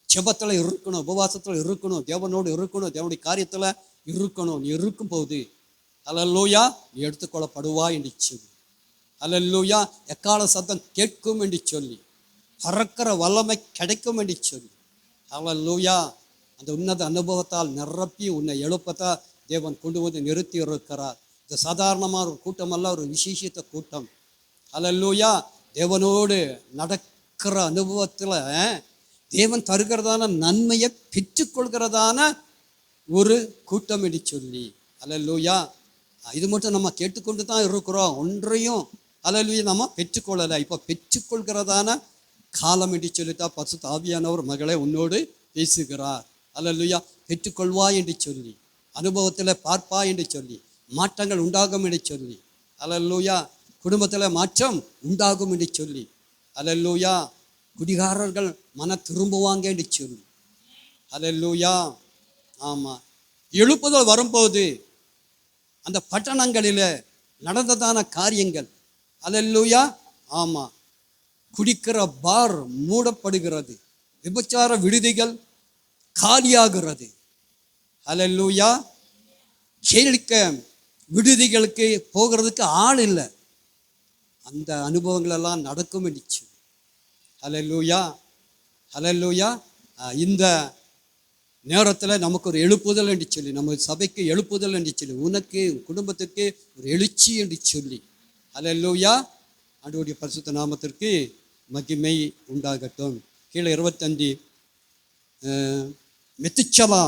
ஜெபத்தில் இருக்கணும், உபவாசத்தில் இருக்கணும், தேவனோடு இருக்கணும், தேவனுடைய காரியத்தில் இருக்கணும். நீ இருக்கும் போது அல்லேலூயா நீ எடுத்துக்கொள்ளப்படுவாய் என்று சொல்லி, அல்லேலூயா எக்கால சத்தம் கேட்கும் என்று சொல்லி, பறக்கிற வல்லமை கிடைக்கும் என்று சொல்லி, அல்லேலூயா அந்த உன்னத அனுபவத்தால் நிரப்பி உன்னை எழுப்பத்தா தேவன் கொண்டு வந்து நிறுத்தி இருக்கிறார். இது சாதாரணமான ஒரு கூட்டம் அல்ல, ஒரு விசேஷித்த கூட்டம். அல்லேலூயா. தேவனோடு நடக்கிற அனுபவத்தில் தேவன் தருகிறதான நன்மையை பெற்றுக்கொள்கிறதான ஒரு கூட்டம் என்று சொல்லி, அல்லேலூயா. இது மட்டும் நம்ம கேட்டுக்கொண்டு தான் இருக்கிறோம், ஒன்றையும் அல்லேலூயா நம்ம பெற்றுக்கொள்ளலை. இப்போ பெற்றுக்கொள்கிறதான காலம் என்று சொல்லித்தான் பரிசுத்த ஆவியானவர் மகளே உன்னோடு பேசுகிறார். அல்லேலூயா. பெற்றுக்கொள்வாய் என்று சொல்லி, அனுபவத்தில் பார்ப்பாய் என்று சொல்லி, மாற்றங்கள் உண்டாகும் என்று சொல்லி, அல்லேலூயா குடும்பத்தில் மாற்றம் உண்டாகும் என்று சொல்லி, அல்லேலூயா குடிகாரர்கள் மன திரும்புவாங்க என்று சொல்லி, அல்லேலூயா. ஆமாம், எழுப்புதல் வரும்போது அந்த பட்டணங்களில் நடந்ததான காரியங்கள், அல்லேலூயா. ஆமாம், குடிக்கிற பார் மூடப்படுகிறது, விபச்சார விடுதிகள் காலியாகிறது. அல்லேலூயா. கேளிக்க விடுதிகளுக்கு போகிறதுக்கு ஆள் இல்லை. அந்த அனுபவங்கள் எல்லாம் நடக்கும் என்று. அல்லேலூயா. அல்லேலூயா. இந்த நேரத்தில் நமக்கு ஒரு எழுப்புதல் என்று சொல்லி, நம்ம சபைக்கு எழுப்புதல் என்று சொல்லி, உனக்கு குடும்பத்துக்கு ஒரு எழுச்சி என்று சொல்லி, அல்லேலூயா ஆண்டவருடைய பரிசுத்த நாமத்திற்கு மகிமை உண்டாகட்டும். கீழே 25 மெத்துச்சலா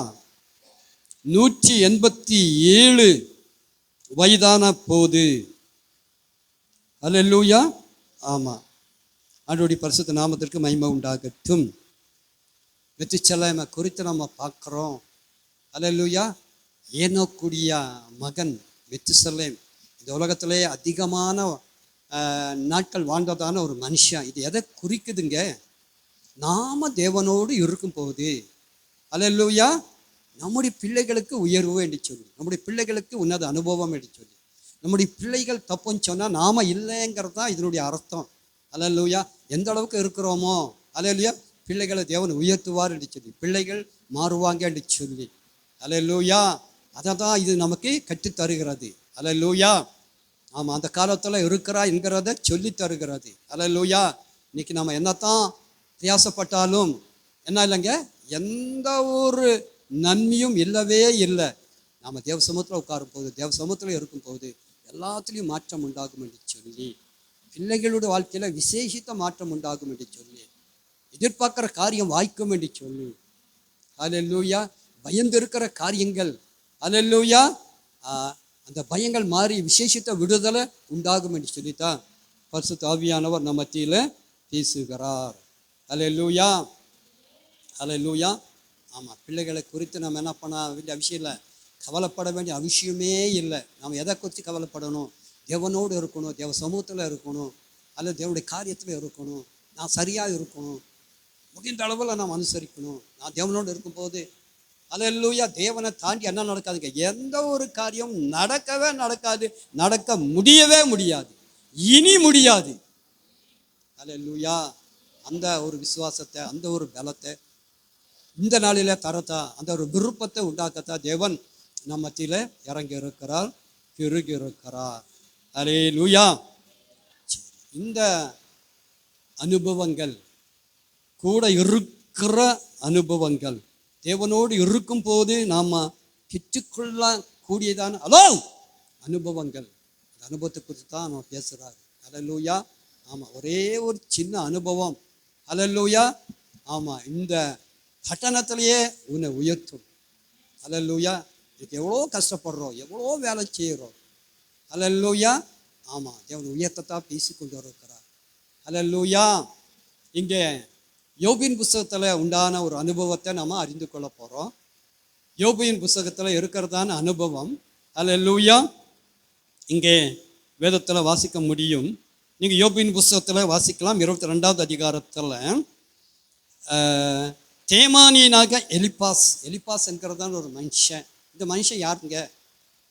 187 வயதான போது, அல்லேலூயா. ஆமாம், ஆண்டவருடைய பரிசுத்த நாமத்திற்கு மகிமை உண்டாகட்டும். மெத்துச்சலேமை குறித்து நம்ம பார்க்குறோம். அல்லேலூயா. ஏனோக்குடைய மகன் மெத்துசலேம் இந்த உலகத்திலே அதிகமான நாட்கள் வாழ்ந்ததான ஒரு மனுஷன். இது எதை குறிக்குதுங்க? நாம தேவனோடு இருக்கும் போது, அல்லேலூயா, நம்முடைய பிள்ளைகளுக்கு உயர்வு என்று சொல்லி, நம்முடைய பிள்ளைகளுக்கு உன்னத அனுபவம் என்று சொல்லி, நம்முடைய பிள்ளைகள் தப்புன்னு சொன்னால் நாம இல்லைங்கிறது தான் இதனுடைய அர்த்தம். அல்லேலூயா. எந்த அளவுக்கு இருக்கிறோமோ, அல்லேலூயா, பிள்ளைகளை தேவன் உயர்த்துவார் என்று சொல்லி, பிள்ளைகள் மாறுவாங்க என்று சொல்லி, அல்லேலூயா. அதை தான் இது நமக்கு கற்றுத்தருகிறது. அல்லேலூயா. ஆமாம், அந்த காலத்தில் இருக்கிறா என்கிறத சொல்லி தருகிறது. அல்லேலூயா. இன்னைக்கு நம்ம என்னத்தான் பிரயாசப்பட்டாலும் என்ன இல்லைங்க, எந்த ஒரு நன்மையும் இல்லவே இல்லை. நாம் தேவ சமூகத்தில் உட்காரும் போது, தேவ சமூகத்தில் இருக்கும் போது எல்லாத்துலேயும் மாற்றம் உண்டாகும் என்று சொல்லி, பிள்ளைகளுடைய வாழ்க்கையில் விசேஷித்த மாற்றம் உண்டாகும் என்று சொல்லி, எதிர்பார்க்குற காரியம் வாய்க்கும் என்று சொல்லி, அல்லேலூயா, பயந்து இருக்கிற காரியங்கள், அல்லேலூயா, அந்த பயங்கள் மாறி விசேஷித்த விடுதலை உண்டாகும் என்று சொல்லித்தான் பரிசுத்த ஆவியானவர் நம்ம மத்தியில் பேசுகிறார். அல்லேலூயா. அல்லேலூயா. ஆமாம், பிள்ளைகளை குறித்து நம்ம என்ன பண்ண வேண்டிய அவசியம் இல்லை, கவலைப்பட வேண்டிய அவசியமே இல்லை. நம்ம எதை குறித்து கவலைப்படணும்? தேவனோடு இருக்கணும், தேவ சமூகத்தில் இருக்கணும், அல்லது தேவனுடைய காரியத்தில் இருக்கணும், நான் சரியாக இருக்கணும், முடிந்த அளவில் நாம் அனுசரிக்கணும். நான் தேவனோடு இருக்கும்போது, அல்லேலூயா, தேவனை தாண்டி என்ன நடக்காதுங்க? எந்த ஒரு காரியம் நடக்கவே நடக்காது, நடக்க முடியவே முடியாது, இனி முடியாது. அல்லேலூயா. அந்த ஒரு விசுவாசத்தை, அந்த ஒரு பலத்தை இந்த நாளில தரத்தா, அந்த ஒரு விருப்பத்தை உண்டாக்கத்தா தேவன் நம்ம மத்தியில் இறங்கி இருக்கிறார், பெருகி இருக்கிறார். அல்லேலூயா. இந்த அனுபவங்கள் கூட இருக்கிற அனுபவங்கள், தேவனோடு இருக்கும் போது நாம் பெற்றுக்கொள்ள கூடியதான அனுபவங்கள், அந்த அனுபவத்தை குறித்து தான் நம்ம பேசுகிறார். அல்லேலூயா. ஆமாம், ஒரே ஒரு சின்ன அனுபவம். அல்லேலூயா. ஆமாம், இந்த பட்டணத்திலேயே உன்னை உயர்த்தும். அல்லேலூயா. இதுக்கு எவ்வளோ கஷ்டப்படுறோம், எவ்வளோ வேலை செய்கிறோம். அல்லேலூயா. ஆமாம், தேவன் உயர்த்தத்தான் பேசி கொண்டு இருக்கிறார். அல்லேலூயா. இங்கே யோபின் புஸ்தகத்தில் உண்டான ஒரு அனுபவத்தை நம்ம அறிந்து கொள்ள போகிறோம். யோபின் புஸ்தகத்தில் இருக்கிறதான அனுபவம். அல்லேலூயா. இங்கே வேதத்தில் வாசிக்க முடியும். நீங்கள் யோபின் புஸ்தகத்தில் வாசிக்கலாம். 22வது அதிகாரத்தில் தேமானியனாக எலிப்பாஸ் என்கிறதான ஒரு மனுஷன். இந்த மனுஷன் யாருங்க?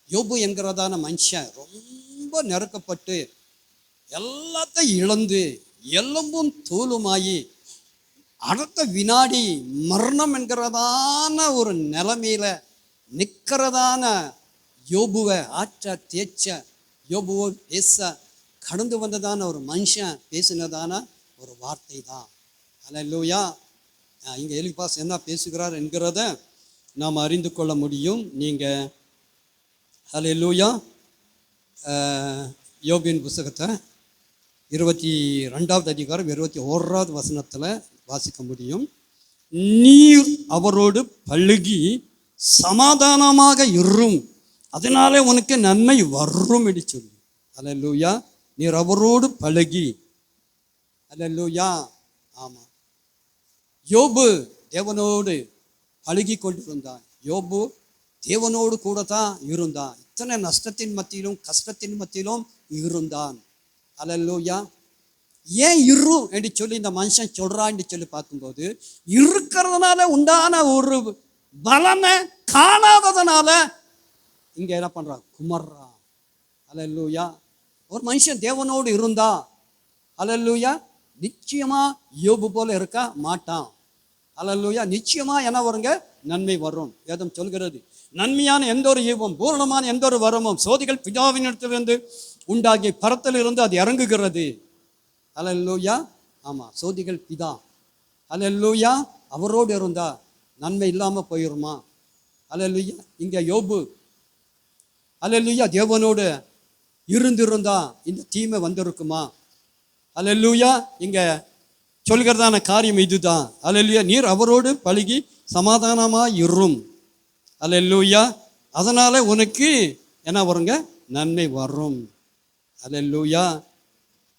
யோபு என்கிறதான மனுஷன் ரொம்ப நெருக்கப்பட்டு எல்லாத்தையும் இழந்து எலும்பும் தோலுமாயி அடுத்த வினாடி மரணம் என்கிறதான ஒரு நிலைமையில நிற்கிறதான யோபுவை ஆற்ற தேய்ச்ச யோபுவை பேச கடந்து வந்ததான ஒரு மனுஷன் பேசினதான ஒரு வார்த்தை தான். அல்லேலூயா. இங்கே எலிப்பாஸ் என்ன பேசுகிறார் என்கிறத நாம் அறிந்து கொள்ள முடியும். நீங்கள் அல்லேலூயா யோபின் புஸ்தகத்தை 22வது அதிகாரம் 21வது வசனத்தில் வாசிக்க முடியும். நீர் அவரோடு பழுகி சமாதானமாக இரும், அதனாலே உனக்கு நன்மை வரும் என்று சொல்லி. அல்லேலூயா. நீர் அவரோடு பழகி. அல்லேலூயா. ஆமாம், யோபு தேவனோடு பழகி கொண்டிருந்தான். யோபு தேவனோடு கூட தான் இருந்தான். இத்தனை நஷ்டத்தின் மத்தியிலும் கஷ்டத்தின் மத்தியிலும் இருந்தான். அல்லேலூயா. ஏன் இரு என்று சொல்லி இந்த மனுஷன் சொல்றான்னு சொல்லி பார்க்கும்போது, இருக்கிறதுனால உண்டான ஒரு பலனை காணாததுனால இங்க என்ன பண்றான்? குமர்றான். அல்லேலூயா. ஒரு மனுஷன் தேவனோடு இருந்தா அல்லேலூயா நிச்சயமா யோபு போல இருக்க மாட்டான். அல்லேலூயா. நிச்சயமா என்ன வருங்க? நன்மை வரும். வேதம் சொல்கிறது, நன்மையான எந்த ஒரு ஈவம் பூரணமான எந்த ஒரு வரமும் சோதிகள் பிதாவினிடத்திலிருந்து உண்டாகி பரத்திலிருந்து அது இறங்குகிறது. அல்லேலூயா. ஆமாம், சோதிகள் பிதா. அல்லேலூயா. அவரோடு இருந்தா நன்மை இல்லாமல் போயிருமா? அல்லேலூயா. இங்கே யோபு அல்லேலூயா தேவனோடு இருந்திருந்தா இந்த தீமை வந்திருக்குமா? அல்லேலூயா. இங்கே சொல்கிறதான காரியம் இதுதான். அல்லேலூயா. நீர் அவரோடு பழகி சமாதானமாக இரும். அல்லேலூயா. அதனால உனக்கு என்ன வருங்க? நன்மை வரும். அல்லேலூயா.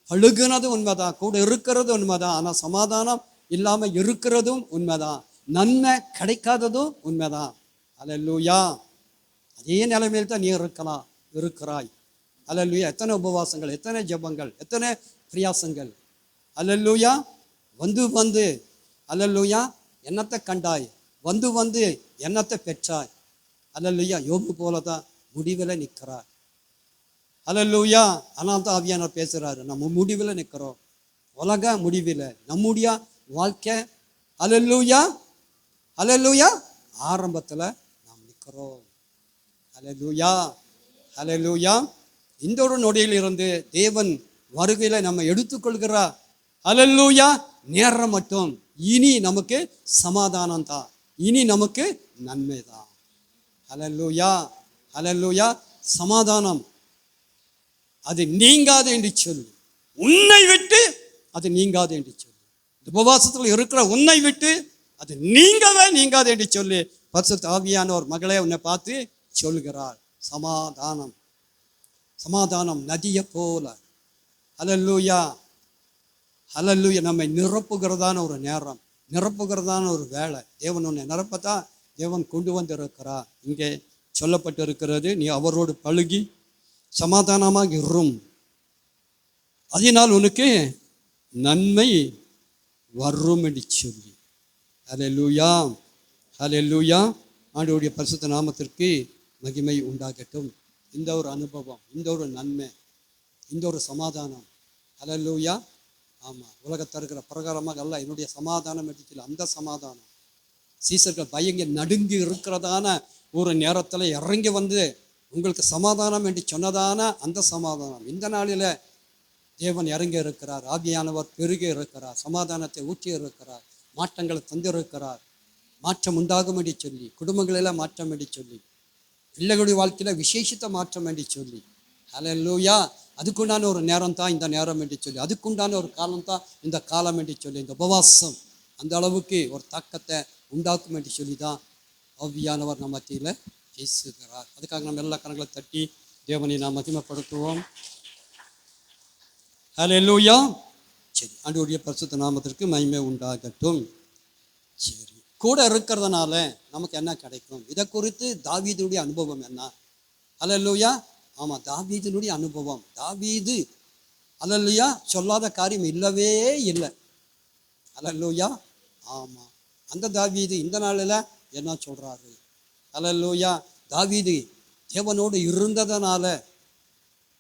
பழுகுனது உண்மைதான், கூட இருக்கிறது உண்மைதான். ஆனால் சமாதானம் இல்லாமல் இருக்கிறதும் உண்மைதான். நன்மை கிடைக்காததும் உண்மைதான். அல்லேலூயா. அதே நிலைமையில் தான் நீ இருக்கிறாய். அல்லேலூயா. எத்தனை உபவாசங்கள், எத்தனை ஜெபங்கள், எத்தனை பிரியாசங்கள். அல்லேலூயா. வந்து அல்லேலூயா என்னத்தை கண்டாய், வந்து என்னத்தை பெற்றாய். அல்லேலூயா. யோபு போல தான் முடிவில் நிற்கிறாய். அல்லேலூயா. ஆனால் தான் ஆவியானவர் பேசுகிறாரு, நம்ம முடிவில் நிற்கிறோம். உலக முடிவில் நம்முடைய வாழ்க்கை அல்லேலூயா அல்லேலூயா ஆரம்பத்தில் நாம் நிற்கிறோம். அல்லேலூயா. அல்லேலூயா. இந்த ஒரு நொடியில் இருந்து தேவன் வருகையில் நம்ம எடுத்துக்கொள்கிறார். அல்லேலூயா. நேரம் மட்டும் இனி நமக்கு சமாதானம் தான், இனி நமக்கு நன்மை தான். அல்லேலூயா. அல்லேலூயா. சமாதானம் அது நீங்காது என்று சொல்லி, உன்னை விட்டு அது நீங்காது என்று சொல்லி, உபவாசத்தில் இருக்கிற உன்னை விட்டு அது நீங்காது என்று சொல்லி பரிசுத்த ஆவியானவர் மகளே உன்னை பார்த்து சொல்கிறார். சமாதானம். சமாதானம் நதியை போல. அல்லேலூயா. அல்லேலூயா. நம்மை நிரப்புகிறதான ஒரு நேரம், நிரப்புகிறதான ஒரு வேலை. தேவன் உன்னை நிரப்பத்தான் தேவன் கொண்டு வந்திருக்கிறார். இங்கே சொல்லப்பட்டு இருக்கிறது, நீ அவரோடு பழகி சமாதானமாக இரும், அதனால் உனக்கு நன்மை வரும் என்று சொல்லி. அல்லேலூயா. அல்லேலூயா. ஆண்டவருடைய பரிசுத்த நாமத்திற்கு மகிமை உண்டாகட்டும். இந்த ஒரு அனுபவம், இந்த ஒரு நன்மை, இந்த ஒரு சமாதானம். அல்லேலூயா. ஆமாம், உலகத்தில் இருக்கிற பிரகாரமாக அல்ல, என்னுடைய சமாதானம் என்று சொல்லி அந்த சமாதானம். சீசர்கள் பயங்கி நடுங்கி இருக்கிறதான ஒரு நேரத்தில் இறங்கி வந்து உங்களுக்கு சமாதானம் என்று சொன்னதான அந்த சமாதானம் இந்த நாளில் தேவன் இறங்கி இருக்கிறார். ஆவியானவர் பெருகி இருக்கிறார். சமாதானத்தை ஊற்றி இருக்கிறார். மாற்றங்களை தந்திருக்கிறார். மாற்றம் உண்டாகும் என்று சொல்லி, குடும்பங்களில் மாற்றம் என்று சொல்லி, பிள்ளைகளுடைய வாழ்க்கையில் விசேஷித்த மாற்றம் என்று சொல்லி. அல்லேலூயா. அதுக்குண்டான ஒரு நேரம் தான் இந்த நேரம் என்று சொல்லி, அதுக்குண்டான ஒரு காலம் தான் இந்த காலம் என்று சொல்லி, இந்த உபவாசம் அந்த அளவுக்கு ஒரு தாக்கத்தை உண்டாக்கும் என்று சொல்லி தான் ஆவியானவர் நம்ம மத்தியில் பேசுகிறார். அதுக்காக நம்ம எல்லா கரங்களை தட்டி தேவனை நாம் மகிமைப்படுத்துவோம். ஹல்லேலூயா. சரி, ஆண்டவருடைய பரிசுத்த நாமத்திற்கு மகிமை உண்டாகட்டும். சரி, கூட இருக்கிறதுனால நமக்கு என்ன கிடைக்கும்? இதை குறித்து தாவீதுடைய அனுபவம் என்ன? ஹல்லேலூயா. ஆமாம், தாவீதினுடைய அனுபவம். தாவீது ஹல்லேலூயா சொல்லாத காரியம் இல்லவே இல்லை. ஹல்லேலூயா. ஆமாம், அந்த தாவீது இந்த நாளில் என்ன சொல்கிறாரு? ஹல்லேலூயா. தாவீது தேவனோடு இருந்ததனால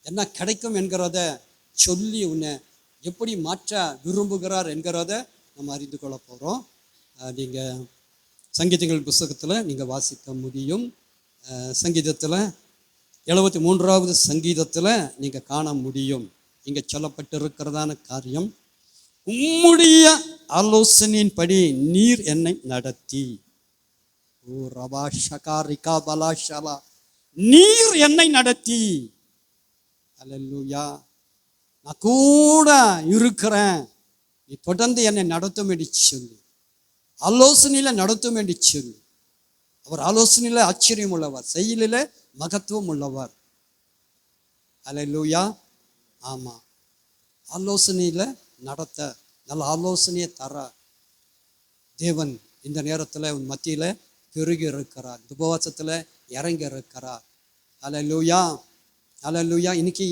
என்ன கிடைக்கும் என்கிறத சொல்லி உன்னை எப்படி மாற்ற விரும்புகிறார் என்கிறத நம்ம அறிந்து கொள்ள போகிறோம். நீங்கள் சங்கீதங்கள் புஸ்தகத்தில் நீங்கள் வாசிக்க முடியும். சங்கீதத்தில் 73வது சங்கீதத்தில் நீங்கள் காண முடியும். இங்கே சொல்லப்பட்டிருக்கிறதான காரியம், உம்முடைய ஆலோசனையின்படி நீர் என்னை நடத்தி. ஓ ரபா ஷகா ரிகா பலா ஷலா, நீர் என்னை நடத்தி. ஹல்லேலூயா. நான் கூட இருக்கிறேன், நீ தொடர்ந்து என்னை நடத்தும் என்று சொல்லி, ஆலோசனையில் நடத்தும் என்று சொல்லி. அவர் ஆலோசனையில் ஆச்சரியம் உள்ளவர், செயலில் மகத்துவம் உள்ளவர். ஹல்லேலூயா. ஆமாம், ஆலோசனையில் நடத்த, நல்ல ஆலோசனையை தர தேவன் இந்த நேரத்தில் உன் மத்தியில் பெருகி இருக்கிறார், உபவாசத்தில் இறங்கி இருக்கிறார். ஹல்லேலூயா. ஹல்லேலூயா. இன்னைக்கு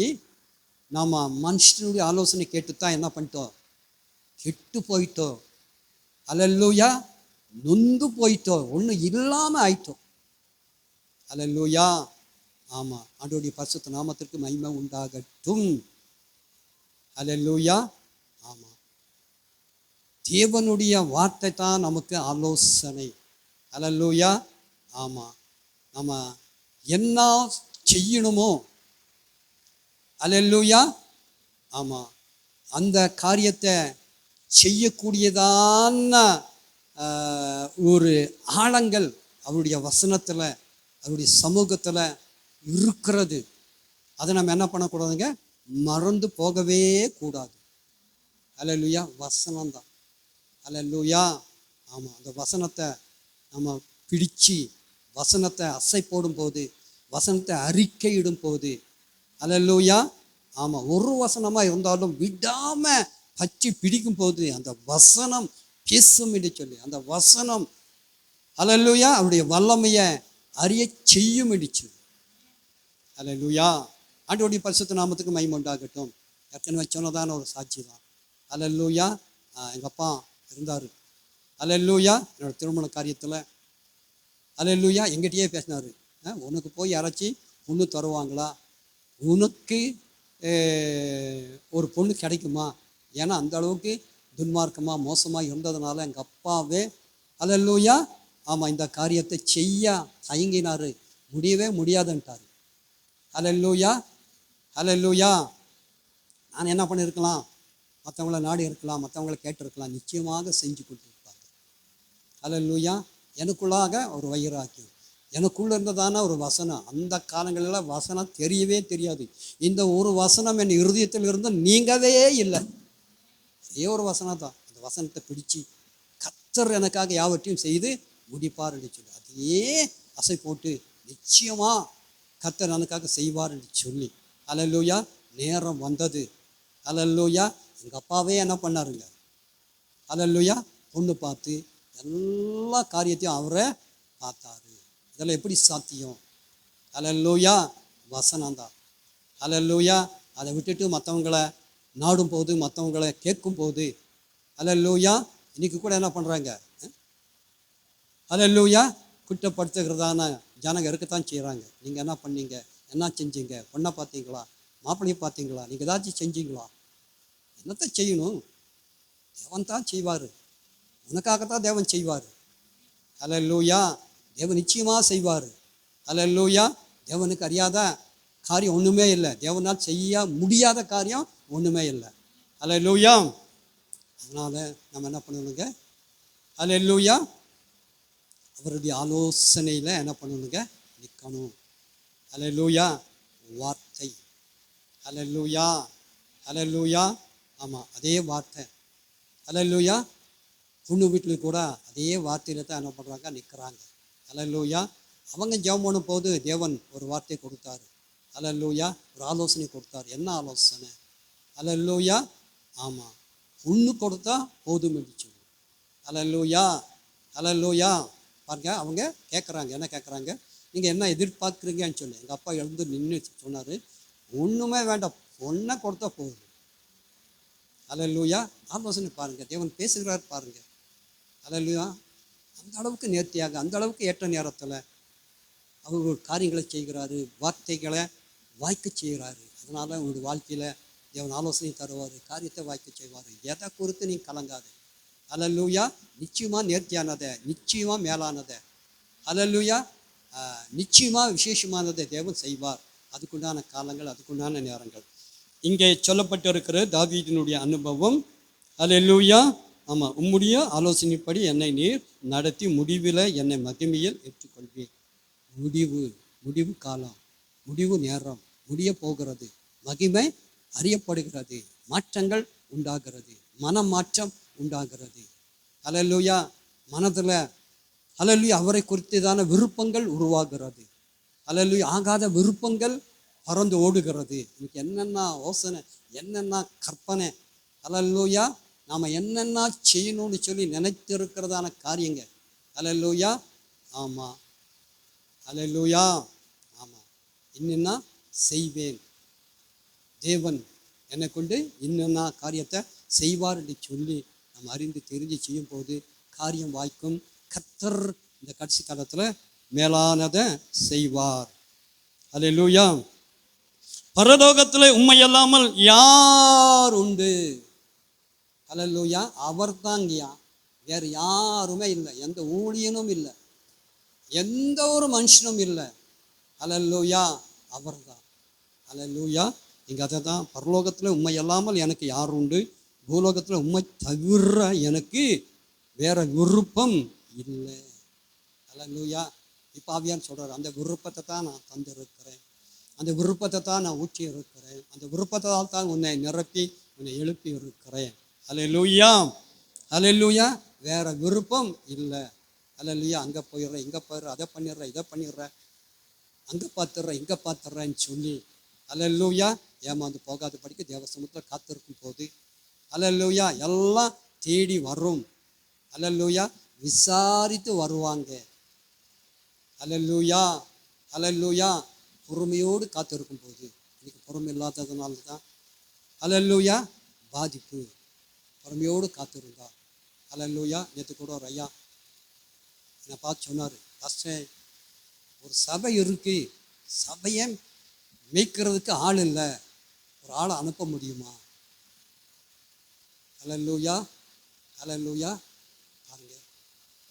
நாம் மனுஷனுடைய ஆலோசனை கேட்டு தான் என்ன பண்ணிட்டோம்? கெட்டு போயிட்டோம். ஹல்லேலூயா. நொந்து போயிட்டோம், ஒன்றும் இல்லாமல் ஆயிட்டோம். ஹல்லேலூயா. ஆமாம், ஆண்டவருடைய பரிசுத்த நாமத்திற்கு மகிமை உண்டாகட்டும். ஹல்லேலூயா. ஆமாம், தேவனுடைய வார்த்தை தான் நமக்கு ஆலோசனை. ஹல்லேலூயா. ஆமாம், நம்ம என்ன செய்யணுமோ, ஹல்லேலூயா, ஆமாம், அந்த காரியத்தை செய்யக்கூடியதான ஒரு ஆழங்கள் அவருடைய வசனத்தில், அவருடைய சமூகத்தில் இருக்கிறது. அதை நம்ம என்ன பண்ணக்கூடாதுங்க? மறந்து போகவே கூடாது. ஹல்லேலூயா. வசனம்தான். ஹல்லேலூயா. ஆமாம், அந்த வசனத்தை நம்ம பிடிச்சு, வசனத்தை அசை போடும்போது, வசனத்தை அறிக்கையிடும் போது, ஹல்லேலூயா, ஆமாம், ஒரு வசனமாக இருந்தாலும் விடாமல் பற்றி பிடிக்கும் போது அந்த வசனம் பேசும் என்று சொல்லி, அந்த வசனம் ஹல்லேலூயா அவருடைய வல்லமையை அறிய செய்யும் என்று சொல்லி. ஹல்லேலூயா. ஆண்டவருடைய பரிசுத்த நாமத்துக்கு மகிமை உண்டாகட்டும். ஏற்கனவே சொன்னதான ஒரு சாட்சி தான். ஹல்லேலூயா. எங்கள் அப்பா இருந்தார். ஹல்லேலூயா. என்னோட திருமண காரியத்தில் ஹல்லேலூயா எங்கிட்டயே பேசினார். உனக்கு போய் யாராச்சும் பொண்ணு தருவாங்களா? உனக்கு ஒரு பொண்ணு கிடைக்குமா? ஏன்னா அந்த அளவுக்கு துன்மார்க்கமாக மோசமாக இருந்ததுனால எங்கள் அப்பாவே ஹல்லேலூயா ஆமாம் இந்த காரியத்தை செய்ய தயங்கினார். முடியவே முடியாதுன்ட்டார். ஹல்லேலூயா. ஹல்லேலூயா. நான் என்ன பண்ணியிருக்கலாம்? மற்றவங்கள நாடி இருக்கலாம், மற்றவங்கள கேட்டிருக்கலாம், நிச்சயமாக செஞ்சு கொடுத்துருப்பாங்க. ஹல்லேலூயா. எனக்குள்ளாக ஒரு வைராக்கியம், எனக்குள்ள இருந்ததான ஒரு வசனம். அந்த காலங்களில் வசனம் தெரியவே தெரியாது. இந்த ஒரு வசனம் என் இருதயத்தில் இருந்து நீங்கவே இல்லை. அதே ஒரு வசனம் தான். அந்த வசனத்தை பிடிச்சி கர்த்தர் எனக்காக யாவற்றையும் செய்து முடிப்பார் என்று சொல்லி, அதையே அசை போட்டு நிச்சயமாக கர்த்தர் எனக்காக செய்வார் என்று சொல்லி. ஹல்லேலூயா. நேரம் வந்தது. ஹல்லேலூயா. எங்கள் அப்பாவே என்ன பண்ணாருங்க? ஹல்லேலூயா. பொண்ணு பார்த்து எல்லா காரியத்தையும் அவரை பார்த்தாரு. இதெல்லாம் எப்படி சாத்தியம்? ஹல்லேலூயா. வசனம்தான். ஹல்லேலூயா. அதை விட்டுட்டு மற்றவங்களை நாடும் போது, மற்றவங்களை கேட்கும் போது, ஹல்லேலூயா இன்னைக்கு கூட என்ன பண்ணுறாங்க? ஹல்லேலூயா குற்றப்படுத்துகிறதான ஜனங்க இருக்கத்தான் செய்கிறாங்க. நீங்கள் என்ன பண்ணீங்க? என்ன செஞ்சீங்க? பொண்ணை பார்த்தீங்களா? மாப்பிள்ளையை பார்த்தீங்களா? நீங்கள் ஏதாச்சும் செஞ்சீங்களா? என்னத்தை செய்யணும்? தேவன் தான் செய்வார். உனக்காகத்தான் தேவன் செய்வார். ஹல்லேலூயா. தேவன் நிச்சயமாக செய்வார். ஹல்லேலூயா. தேவனுக்கு அறியாத காரியம் ஒன்றுமே இல்லை. தேவனால் செய்ய முடியாத காரியம் ஒன்றுமே இல்லை. ஹல்லேலூயா. அதனால் நம்ம என்ன பண்ணணுங்க? ஹல்லேலூயா அவருடைய ஆலோசனையில் என்ன பண்ணணுங்க? நிற்கணும். ஹல்லேலூயா. வார்த்தை. ஹல்லேலூயா. ஹல்லேலூயா. ஆமாம், அதே வார்த்தை. ஹல்லேலூயா. பொண்ணு வீட்டில் கூட அதே வார்த்தையில தான் என்ன பண்ணுறாங்க, நிற்கிறாங்க. அல்லேலூயா. அவங்க ஜெபம் பண்ணும் போது தேவன் ஒரு வார்த்தை கொடுத்தாரு. அல்லேலூயா. ஒரு ஆலோசனை கொடுத்தாரு. என்ன ஆலோசனை? அல்லேலூயா. ஆமாம், பொண்ணு கொடுத்தா போதும் என்று சொல்லு. அல்லேலூயா. அல்லேலூயா. பாருங்க, அவங்க கேட்குறாங்க. என்ன கேட்குறாங்க? நீங்கள் என்ன எதிர்பார்க்குறீங்கன்னு சொல்லி எங்கள் அப்பா எழுந்து நின்று சொன்னார், ஒன்றுமே வேண்டாம், பொண்ணை கொடுத்தா போதும். அல்லேலூயா. ஆலோசனை பாருங்கள், தேவன் பேசுகிறார் பாருங்கள். அல்லேலூயா. அந்த அளவுக்கு நேர்த்தியாக, அந்த அளவுக்கு ஏற்ற நேரத்தில் அவர் ஒரு காரியங்களை செய்கிறாரு, வார்த்தைகளை வாய்க்க செய்கிறாரு. அதனால் உங்களுடைய வாழ்க்கையில் தேவன் ஆலோசனை தருவார், காரியத்தை வாய்க்க செய்வார். எதை குறித்து நீங்கள் கலங்காது. அல்லேலூயா. நிச்சயமாக நேர்த்தியானதை, நிச்சயமாக மேலானதை, அல்லேலூயா, நிச்சயமாக விசேஷமானதை தேவன் செய்வார். அதுக்குண்டான காலங்கள், அதுக்குண்டான நேரங்கள் இங்கே சொல்லப்பட்டிருக்கிற தாவீதினுடைய அனுபவம். அல்லேலூயா. ஆமாம், உம்முடைய ஆலோசனைப்படி என்னை நீர் நடத்தி முடிவில் என்னை மகிமையில் ஏற்றுக்கொள்வீர். முடிவு காலம், முடிவு நேரம் முடிய போகிறது. மகிமை அறியப்படுகிறது, மாற்றங்கள் உண்டாகிறது, மனமாற்றம் உண்டாகிறது. அல்லேலூயா. மனதில் அல்லேலூயா அவரை குறித்ததான விருப்பங்கள் உருவாகிறது. அல்லேலூயா. ஆகாத விருப்பங்கள் பறந்து ஓடுகிறது. இன்னைக்கு என்னென்ன யோசனை, என்னென்ன கற்பனை, அல்லேலூயா, நாம் என்னென்ன செய்யணும்னு சொல்லி நினைத்திருக்கிறதான காரியங்க. அல்லேலூயா. ஆமாம். அல்லேலூயா. ஆமாம், இன்னென்னா செய்வேன், தேவன் என்னை கொண்டு இன்னென்ன காரியத்தை செய்வார் என்று சொல்லி நம்ம அறிந்து தெரிஞ்சு செய்யும் போது காரியம் வாய்க்கும். கர்த்தர் இந்த கடைசி காலத்தில் மேலானதை செய்வார். அல்லேலூயா. பரலோகத்தில் உம்மை அல்லாமல் யார் உண்டு? அல்லேலூயா. அவர் தாங்கயா, வேறு யாருமே இல்லை. எந்த ஊழியனும் இல்லை, எந்த ஒரு மனுஷனும் இல்லை. அல்லேலூயா. அவர் தான். அல்லேலூயா. இங்கே அதை தான், பரலோகத்தில் உண்மை அல்லாமல் எனக்கு யார் உண்டு, பூலோகத்தில் உண்மை தவிர எனக்கு வேற விருப்பம் இல்லை. அல்லேலூயா. இப்போ ஆவியான்னு சொல்கிறார், அந்த விருப்பத்தை தான் நான் தந்திருக்கிறேன், அந்த விருப்பத்தை தான் நான் ஊற்றி இருக்கிறேன், அந்த விருப்பத்தால் தான் உன்னை நிரப்பி உன்னை எழுப்பி இருக்கிறேன். அல்லேலூயா. அல்லேலூயா. வேற விருப்பம் இல்லை. அல்லேலூயா. அங்கே போயிடுறேன், இங்கே போயிடுறேன், அதை பண்ணிடுறேன், இதை பண்ணிடுறேன், அங்கே பார்த்துடுறேன், இங்கே பார்த்துடுறேன்னு சொல்லி அல்லேலூயா ஏமாந்து போகாத படிக்க தேவசமூகத்தில் காத்திருக்கும் போது அல்லேலூயா எல்லாம் தேடி வரும். அல்லேலூயா. விசாரித்து வருவாங்க. அல்லேலூயா. அல்லேலூயா. பொறுமையோடு காத்திருக்கும் போது, இன்னைக்கு பொறுமை இல்லாததுனால தான் அல்லேலூயா பாதிப்பு. பொறுமையோடு காத்திருந்தா. அல்லேலூயா. நேற்று கூட ஒரு ஐயா என்னை பார்த்து சொன்னார், பாஸ்டர், ஒரு சபை இருக்கு, சபையை மேய்க்கிறதுக்கு ஆள் இல்லை, ஒரு ஆளை அனுப்ப முடியுமா? அல்லேலூயா. அல்லேலூயா. பாருங்க,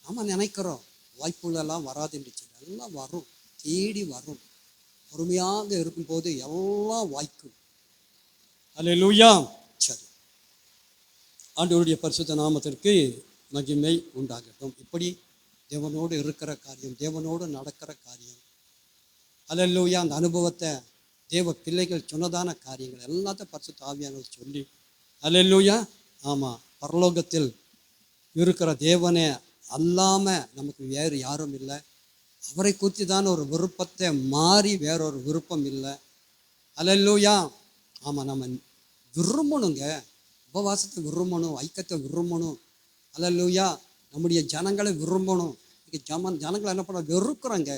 நம்ம நினைக்கிறோம் வாய்ப்புகளெல்லாம் வராதுன்னு சொல்லி, எல்லாம் வரும், தேடி வரும். பொறுமையாக இருக்கும்போது எல்லாம் வாய்க்கும். அல்லேலூயா. சரி, ஆண்டவருடைய பரிசுத்த நாமத்திற்கு மகிமை உண்டாகட்டும். இப்படி தேவனோடு இருக்கிற காரியம், தேவனோடு நடக்கிற காரியம், அல்லேலூயா, அந்த அனுபவத்தை தேவ பிள்ளைகள் சொன்னதான காரியங்கள் எல்லாத்தையும் பரிசுத்த ஆவியானவர் சொல்லி, அல்லேலூயா, ஆமாம், பரலோகத்தில் இருக்கிற தேவனே அல்லாமல் நமக்கு வேறு யாரும் இல்லை. அவரை குறித்து தான் ஒரு விருப்பத்தை மாறி வேறொரு விருப்பம் இல்லை. அல்லேலூயா. ஆமாம், நம்ம விரும்பணுங்க, உபவாசத்தை விரும்பணும், ஐக்கியத்தை விரும்பணும். அல்லேலூயா. நம்முடைய ஜனங்களை விரும்பணும். இங்கே ஜனங்களை என்ன பண்ண வெறுக்கிறோங்க.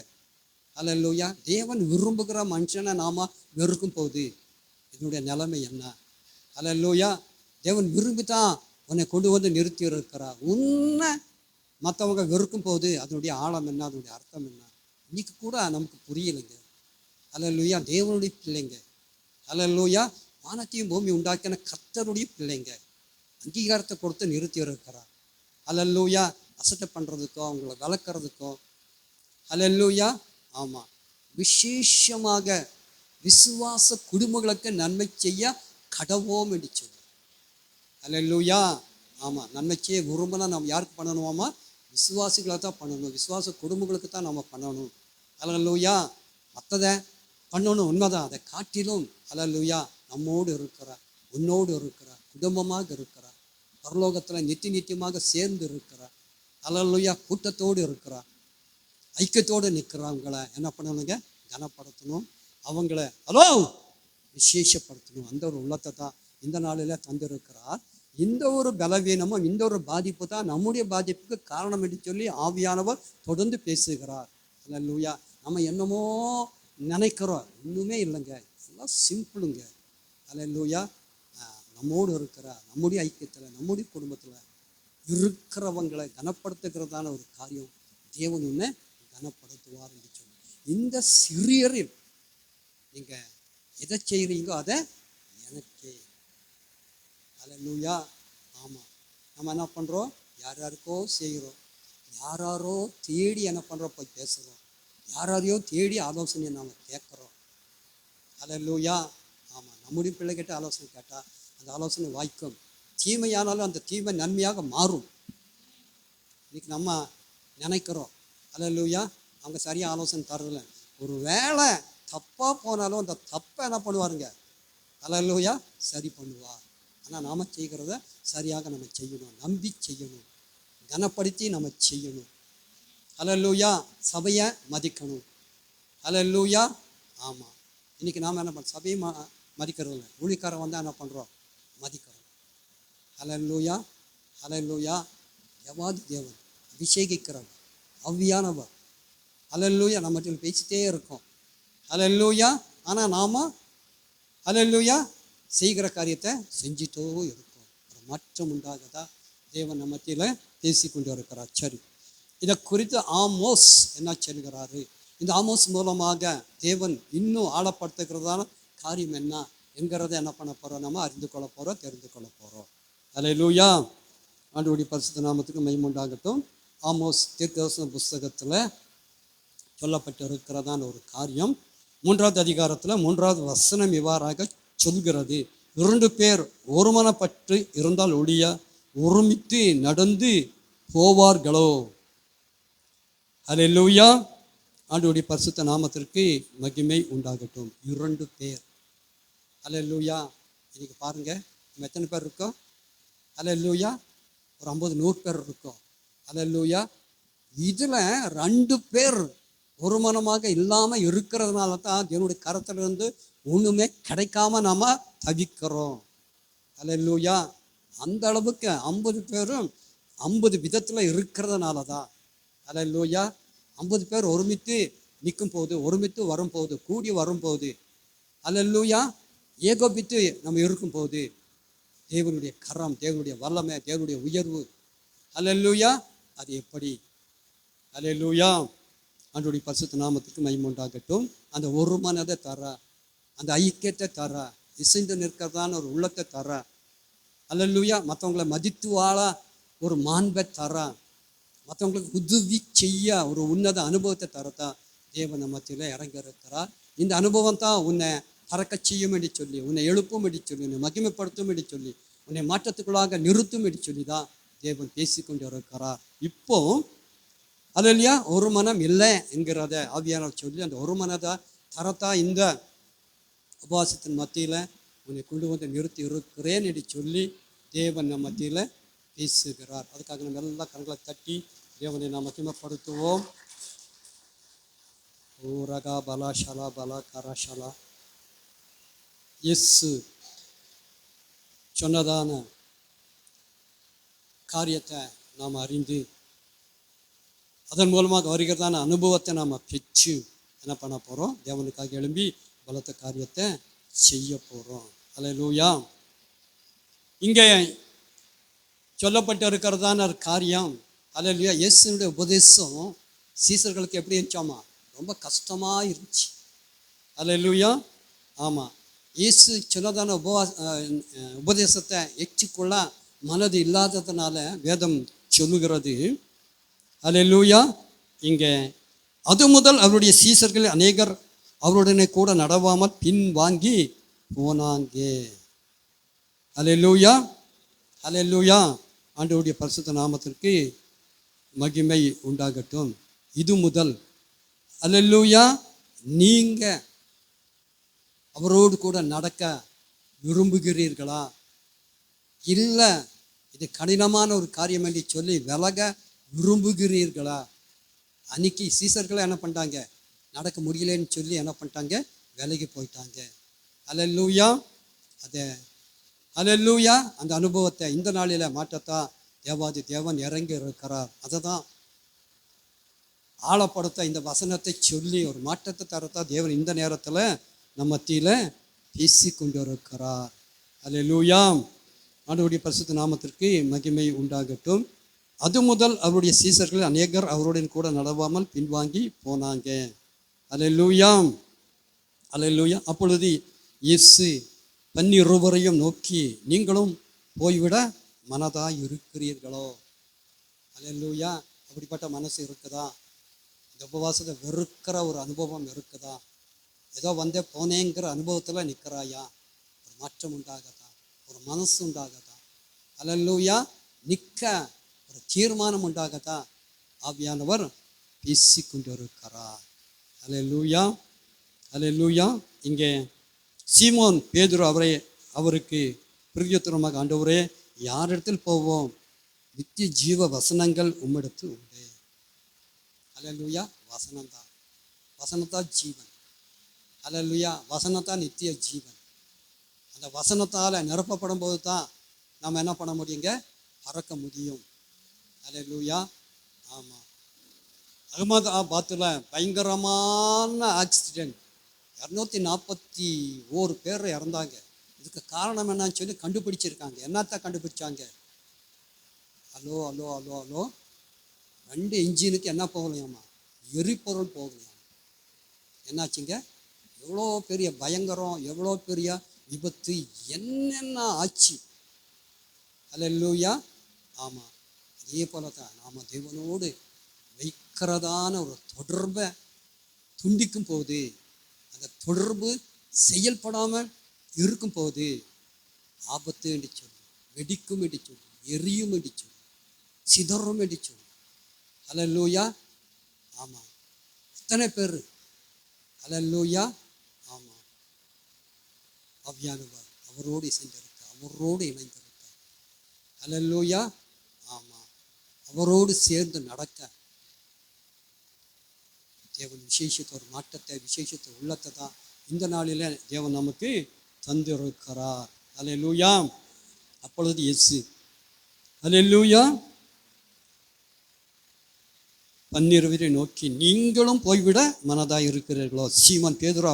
அல்லேலூயா. தேவன் விரும்புகிற மனுஷனை நாம வெறுக்கும் போது இதனுடைய நிலைமை என்ன? அல்லேலூயா. தேவன் விரும்பித்தான் உன்னை கொண்டு வந்து நிறுத்தி இருக்கிறார். உன்னை மற்றவங்க வெறுக்கும் போது அதனுடைய ஆழம் என்ன, அதனுடைய அர்த்தம் என்ன, இன்னைக்கு கூட நமக்கு புரியலைங்க. அல்லேலூயா. தேவனுடைய பிள்ளைங்க. அல்லேலூயா. வானத்தையும் பூமி உண்டாக்கின கர்த்தருடைய பிள்ளைங்க. அங்கீகாரத்தை கொடுத்து நிறுத்தி இருக்கிறார். அல்லேலூயா. அசட்டை பண்ணுறதுக்கோ அவங்கள வளர்க்குறதுக்கோ, அல்லேலூயா, ஆமாம், விசேஷமாக விசுவாச குடும்பங்களுக்கு நன்மை செய்ய கடவோம் என்று சொல்லி. அல்லேலூயா. ஆமாம், நன்மை செய்ய விரும்பினா நம்ம யாருக்கு பண்ணணுமாமா? விசுவாசிகளை தான் பண்ணணும், விசுவாச குடும்பங்களுக்கு தான் நம்ம பண்ணணும். அல்லேலூயா. மற்றதை பண்ணணும், உண்மைதான். அதை காட்டிலும் அல்லேலூயா நம்மோடு இருக்கிறார், உன்னோடு இருக்கிறார், குடும்பமாக இருக்கிறார், பரலோகத்தில் நித்தியமாக சேர்ந்து இருக்கிறார். அல்லேலூயா. கூட்டத்தோடு இருக்கிறார், ஐக்கியத்தோடு நிற்கிறவங்களை என்ன பண்ணணுங்க? கனப்படுத்தணும். அவங்கள விசேஷப்படுத்தணும். அந்த ஒரு உள்ளத்தை தான் இந்த நாளில் தந்திருக்கிறார். இந்த ஒரு பலவீனமும் இந்த ஒரு பாதிப்பு தான் நம்முடைய பாதிப்புக்கு காரணம் என்று சொல்லி ஆவியானவர் தொடர்ந்து பேசுகிறார். அல்லேலூயா. நம்ம என்னமோ நினைக்கிறோம், இன்னுமே இல்லைங்க, எல்லாம் சிம்பிளுங்க. அல்லேலூயா. நம்மோடு இருக்கிற நம்முடைய ஐக்கியத்தில் நம்முடைய குடும்பத்தில் இருக்கிறவங்களை கனப்படுத்துகிறதான ஒரு காரியம் தேவன் உன்னை கனப்படுத்துவார் என்று சொல்லி, இந்த சிறியரில் நீங்கள் எதை செய்கிறீங்களோ அதை எனக்கே. அல்லேலூயா. ஆமாம், நம்ம என்ன பண்ணுறோம்? யாருக்கோ செய்கிறோம், யாரோ தேடி என்ன பண்ணுறோம்? போய் பேசுகிறோம், யாரையோ தேடி ஆலோசனையை நாம் கேட்குறோம். அல்லேலூயா. ஆமாம், நம்முடைய பிள்ளைகிட்ட ஆலோசனை கேட்டால் அந்த ஆலோசனை வாய்க்கும். தீமையானாலும் அந்த தீமை நன்மையாக மாறும். இன்னைக்கு நம்ம நினைக்கிறோம், அல்லேலூயா, அவங்க சரியாக ஆலோசனை தரதில்லை. ஒரு வேளை தப்பாக போனாலும் அந்த தப்பை என்ன பண்ணுவாருங்க? அல்லேலூயா, சரி பண்ணுவார். ஆனால் நாம் செய்கிறத சரியாக நம்ம செய்யணும், நம்பி செய்யணும், கனப்படுத்தி நம்ம செய்யணும். அல்லேலூயா. சபையை மதிக்கணும். அல்லேலூயா. ஆமாம், இன்றைக்கி நாம் என்ன பண்ணுறோம்? சபையை மதிக்கிறது இல்லை. ஊழிக்காரன் வந்தால் என்ன பண்ணுறோம்? மதிக்கிறோம். அல்லேலூயா. அல்லேலூயா. எவாதி தேவன் அபிஷேகிக்கிறவர், அவ்வியானவர். அல்லேலூயா. நம்ம பேசிட்டே இருக்கோம். அல்லேலூயா. ஆனால் நாம் அல்லேலூயா செய்கிற காரியத்தை செஞ்சிட்டோ இருக்கும். ஒரு மாற்றம் உண்டாகதா? தேவன் நம்ம மத்தியில் பேசிக்கொண்டு இருக்கிறார். சரி, இதை குறித்து ஆமோஸ் என்ன சொல்கிறாரு? இந்த ஆமோஸ் மூலமாக தேவன் இன்னும் ஆழப்படுத்துகிறதான காரியம் என்ன என்கிறத என்ன பண்ண போகிறோம்? நம்ம அறிந்து கொள்ள போகிறோம், தெரிந்து கொள்ள போகிறோம். அல்லேலூயா. ஆண்டவருடைய பரிசுத்த நாமத்துக்கு மகிமை உண்டாகட்டும். ஆமோஸ் தீர்க்கதரிசன புஸ்தகத்தில் சொல்லப்பட்டிருக்கிறதான ஒரு காரியம் 3வது அதிகாரத்தில் 3வது வசனம் இவ்வாறாக சொல்கிறது: 2 பேர் ஒருமனப்பட்டு இருந்தால் ஒழிய ஒருமித்து நடந்து போவார்களோ? அல்லேலூயா. ஆண்டவருடைய பரிசுத்த நாமத்திற்கு மகிமை உண்டாகட்டும். 2 பேர். அல்லேலூயா. இன்னைக்கு பாருங்க, நம்ம எத்தனை பேர் இருக்கோம்? அல்லேலூயா. ஒரு 50-100 பேர் இருக்கோம். அல்லேலூயா. இதில் 2 பேர் ஒரு மனமாக இல்லாமல் இருக்கிறதுனால தான் என்னுடைய கரத்திலிருந்து ஒன்றுமே கிடைக்காம நாம் தவிக்கிறோம். அல்லேலூயா. அந்த அளவுக்கு 50 பேரும் 50 விதத்தில் இருக்கிறதுனால தான். அல்லேலூயா. 50 பேர் ஒருமித்து நிற்கும் போது, ஒருமித்து வரும்போது, கூடி வரும்போது, அல்லேலூயா, ஏகோபித்து நம்ம இருக்கும்போது தேவனுடைய கரம், தேவனுடைய வல்லமை, தேவனுடைய உயர்வு, அல்லேலூயா, அது எப்படி? அல்லேலூயா. ஆண்டவருடைய பரிசுத்த நாமத்துக்கு மகிமை உண்டாகட்டும். அந்த ஒரு மனதை தர, அந்த ஐக்கியத்தை தர, இசைந்து நிற்கிறதான ஒரு உள்ளத்தை தர, அல்லேலூயா, மற்றவங்களை மதித்து வாழ ஒரு மாண்பை தர, மற்றவங்களுக்கு உதவி செய்ய ஒரு உன்னத அனுபவத்தை தரத்தான் தேவன் மத்தியில் இறங்கி இருக்கிறார். இந்த அனுபவம் தான் உன்னை பறக்க செய்யும் என்று சொல்லி, உன்னை எழுப்பும் என்று சொல்லி, உன்னை மகிமைப்படுத்தும் என்று சொல்லி, உன்னை மாற்றத்துக்குள்ளாக நிறுத்தும் என்று சொல்லி தான் தேவன் பேசிக்கொண்டு இருக்கிறார். இப்போ அல்லேலூயா, ஒரு மனம் இல்லை என்கிறத ஆவியானவர் சொல்லி அந்த ஒரு மனதை தரத்தா இந்த உபவாசத்தின் மத்தியில் உன்னை கொண்டு வந்து நிறுத்தி இருக்கிறேன் என்று சொல்லி தேவன் நம்ம மத்தியில் பேசுகிறார். அதுக்காக நம்ம எல்லாம் கண்களை தட்டி தேவனை நாம் மகிமைப்படுத்துவோம். ஓ ரகா பலா ஷலா பலா கராஷலா. இயேசு சொன்னதான காரியத்தை நாம் அறிந்து அதன் மூலமாக வருகிறதான அனுபவத்தை நாம் பெற்று என்ன பண்ண போகிறோம்? தேவனுக்காக எழும்பி பலத்த காரியத்தை செய்ய போகிறோம். அல்லேலூயா. இங்கே சொல்லப்பட்டு இருக்கிறதான ஒரு காரியம், அல்லேலூயா, இயேசுனுடைய உபதேசம் சீசர்களுக்கு எப்படி இருந்துச்சாமா? ரொம்ப கஷ்டமாக இருந்துச்சு. அல்லேலூயா. ஆமாம், இயேசு சொன்னதான உபதேசத்தை எச்சிக்கொள்ள மனது இல்லாததுனால வேதம் சொல்லுகிறது. அல்லேலூயா. இங்கே அது முதல் அவருடைய சீசர்கள் அநேகர் அவருடனே கூட நடவாமல் பின் வாங்கி போனாங்க. அல்லேலூயா. அல்லேலூயா. ஆண்டவருடைய பரிசுத்த நாமத்திற்கு மகிமை உண்டாகட்டும். இது முதல் அல்லேலூயா, நீங்கள் அவரோடு கூட நடக்க விரும்புகிறீர்களா? இல்லை, இது கடினமான ஒரு காரியம் என்று சொல்லி விலக விரும்புகிறீர்களா? அன்னைக்கு சீசர்கள் என்ன பண்ணிட்டாங்க? நடக்க முடியலன்னு சொல்லி என்ன பண்ணிட்டாங்க? விலகி போயிட்டாங்க. அல்லேலூயா. அதை அல்லேலூயா. அந்த அனுபவத்தை இந்த நாளில் மாற்றத்தான் தேவாதி தேவன் இறங்கி இருக்கிறார். அதை தான் ஆழப்படுத்த இந்த வசனத்தை சொல்லி ஒரு மாற்றத்தை தரத்தான் தேவன் இந்த நேரத்தில் நம்ம மத்தியில் பேசி கொண்டு இருக்கிறார். அல்லேலூயா. ஆண்டவருடைய பரிசுத்த நாமத்திற்கு மகிமை உண்டாகட்டும். அது முதல் அவருடைய சீசர்கள் அநேகர் அவருடன் கூட நடவாமல் பின்வாங்கி போனாங்க. அல்லேலூயா. அல்லேலூயா. அப்பொழுது இயேசு 12 நோக்கி, நீங்களும் போய்விட மனதாய் இருக்கிறீர்களோ? அல்லேலூயா. அப்படிப்பட்ட மனசு இருக்குதா? இந்த உபவாசத்தை வெறுக்கிற ஒரு அனுபவம் இருக்குதா? ஏதோ வந்தே போனேங்கிற அனுபவத்தில் நிற்கிறாயா? ஒரு மாற்றம் உண்டாகதா? ஒரு மனசு உண்டாகதா? அல்லேலூயா. நிற்க ஒரு தீர்மானம் உண்டாகதா? ஆவியானவர் பேசி கொண்டு இருக்கிறார். அல்லேலூயா. அல்லேலூயா. இங்கே சீமோன் பேதுரு அவருக்கு பிரதியுத்தரமாக, ஆண்டவரே, யாரிடத்தில் போவோம்? நித்திய ஜீவ வசனங்கள் உம்மிடத்தில் உண்டு. அல்லேலூயா. வசனம்தான், வசனத்தான் ஜீவன். அல்லேலூயா. வசனத்தான் நித்திய ஜீவன். அந்த வசனத்தால் நிரப்பப்படும் போது தான் நம்ம என்ன பண்ண முடியுங்க? பறக்க முடியும். அல்லேலூயா. ஆமாம். அகமதாபாத்தில் பயங்கரமான ஆக்சிடெண்ட், 241 பேர் இறந்தாங்க. இதுக்கு காரணம் என்னன்னு சொல்லி கண்டுபிடிச்சிருக்காங்க. என்னத்தான் கண்டுபிடிச்சாங்க? ஹலோ ஹலோ ஹலோ ஹலோ 2 இன்ஜினுக்கு என்ன போகலையாமா? எரிபொருள் போகலையாம். என்னாச்சுங்க? எவ்வளோ பெரிய பயங்கரம், எவ்வளோ பெரிய விபத்து, என்னென்ன ஆச்சு. அல்லேலூயா. ஆமாம். அதே போல தான் நாம் தேவனோடு வைக்கிறதான ஒரு தொடர்பை துண்டிக்கும் போது, அந்த தொடர்பு செயல்படாமல் இருக்கும் போது ஆபத்து என்று சொல்லி, வெடிக்கும் என்று சொல்லி, எரியும் என்று சொல்லி, சிதறும் என்று சொல்லி. அல்லேலூயா. ஆமாம். எத்தனை பேர்? அல்லேலூயா. ஆமாம். ஆவியானவர் அவரோடு இசைந்திருக்க, அவரோடு இணைந்திருக்க. அல்லேலூயா. ஆமாம். அவரோடு சேர்ந்து நடக்க தேவன் விசேஷத்தை, ஒரு மாற்றத்தை, விசேஷத்தை, உள்ளத்தை தான் இந்த நாளில் தேவன் நமக்கு தந்திருக்கிறார். அல்லேலூயா. அப்பொழுது இயேசு அல்லேலூயா 12 நோக்கி, நீங்களும் போய்விட மனதாய் இருக்கிறீர்களோ? சீமோன் பேதுரு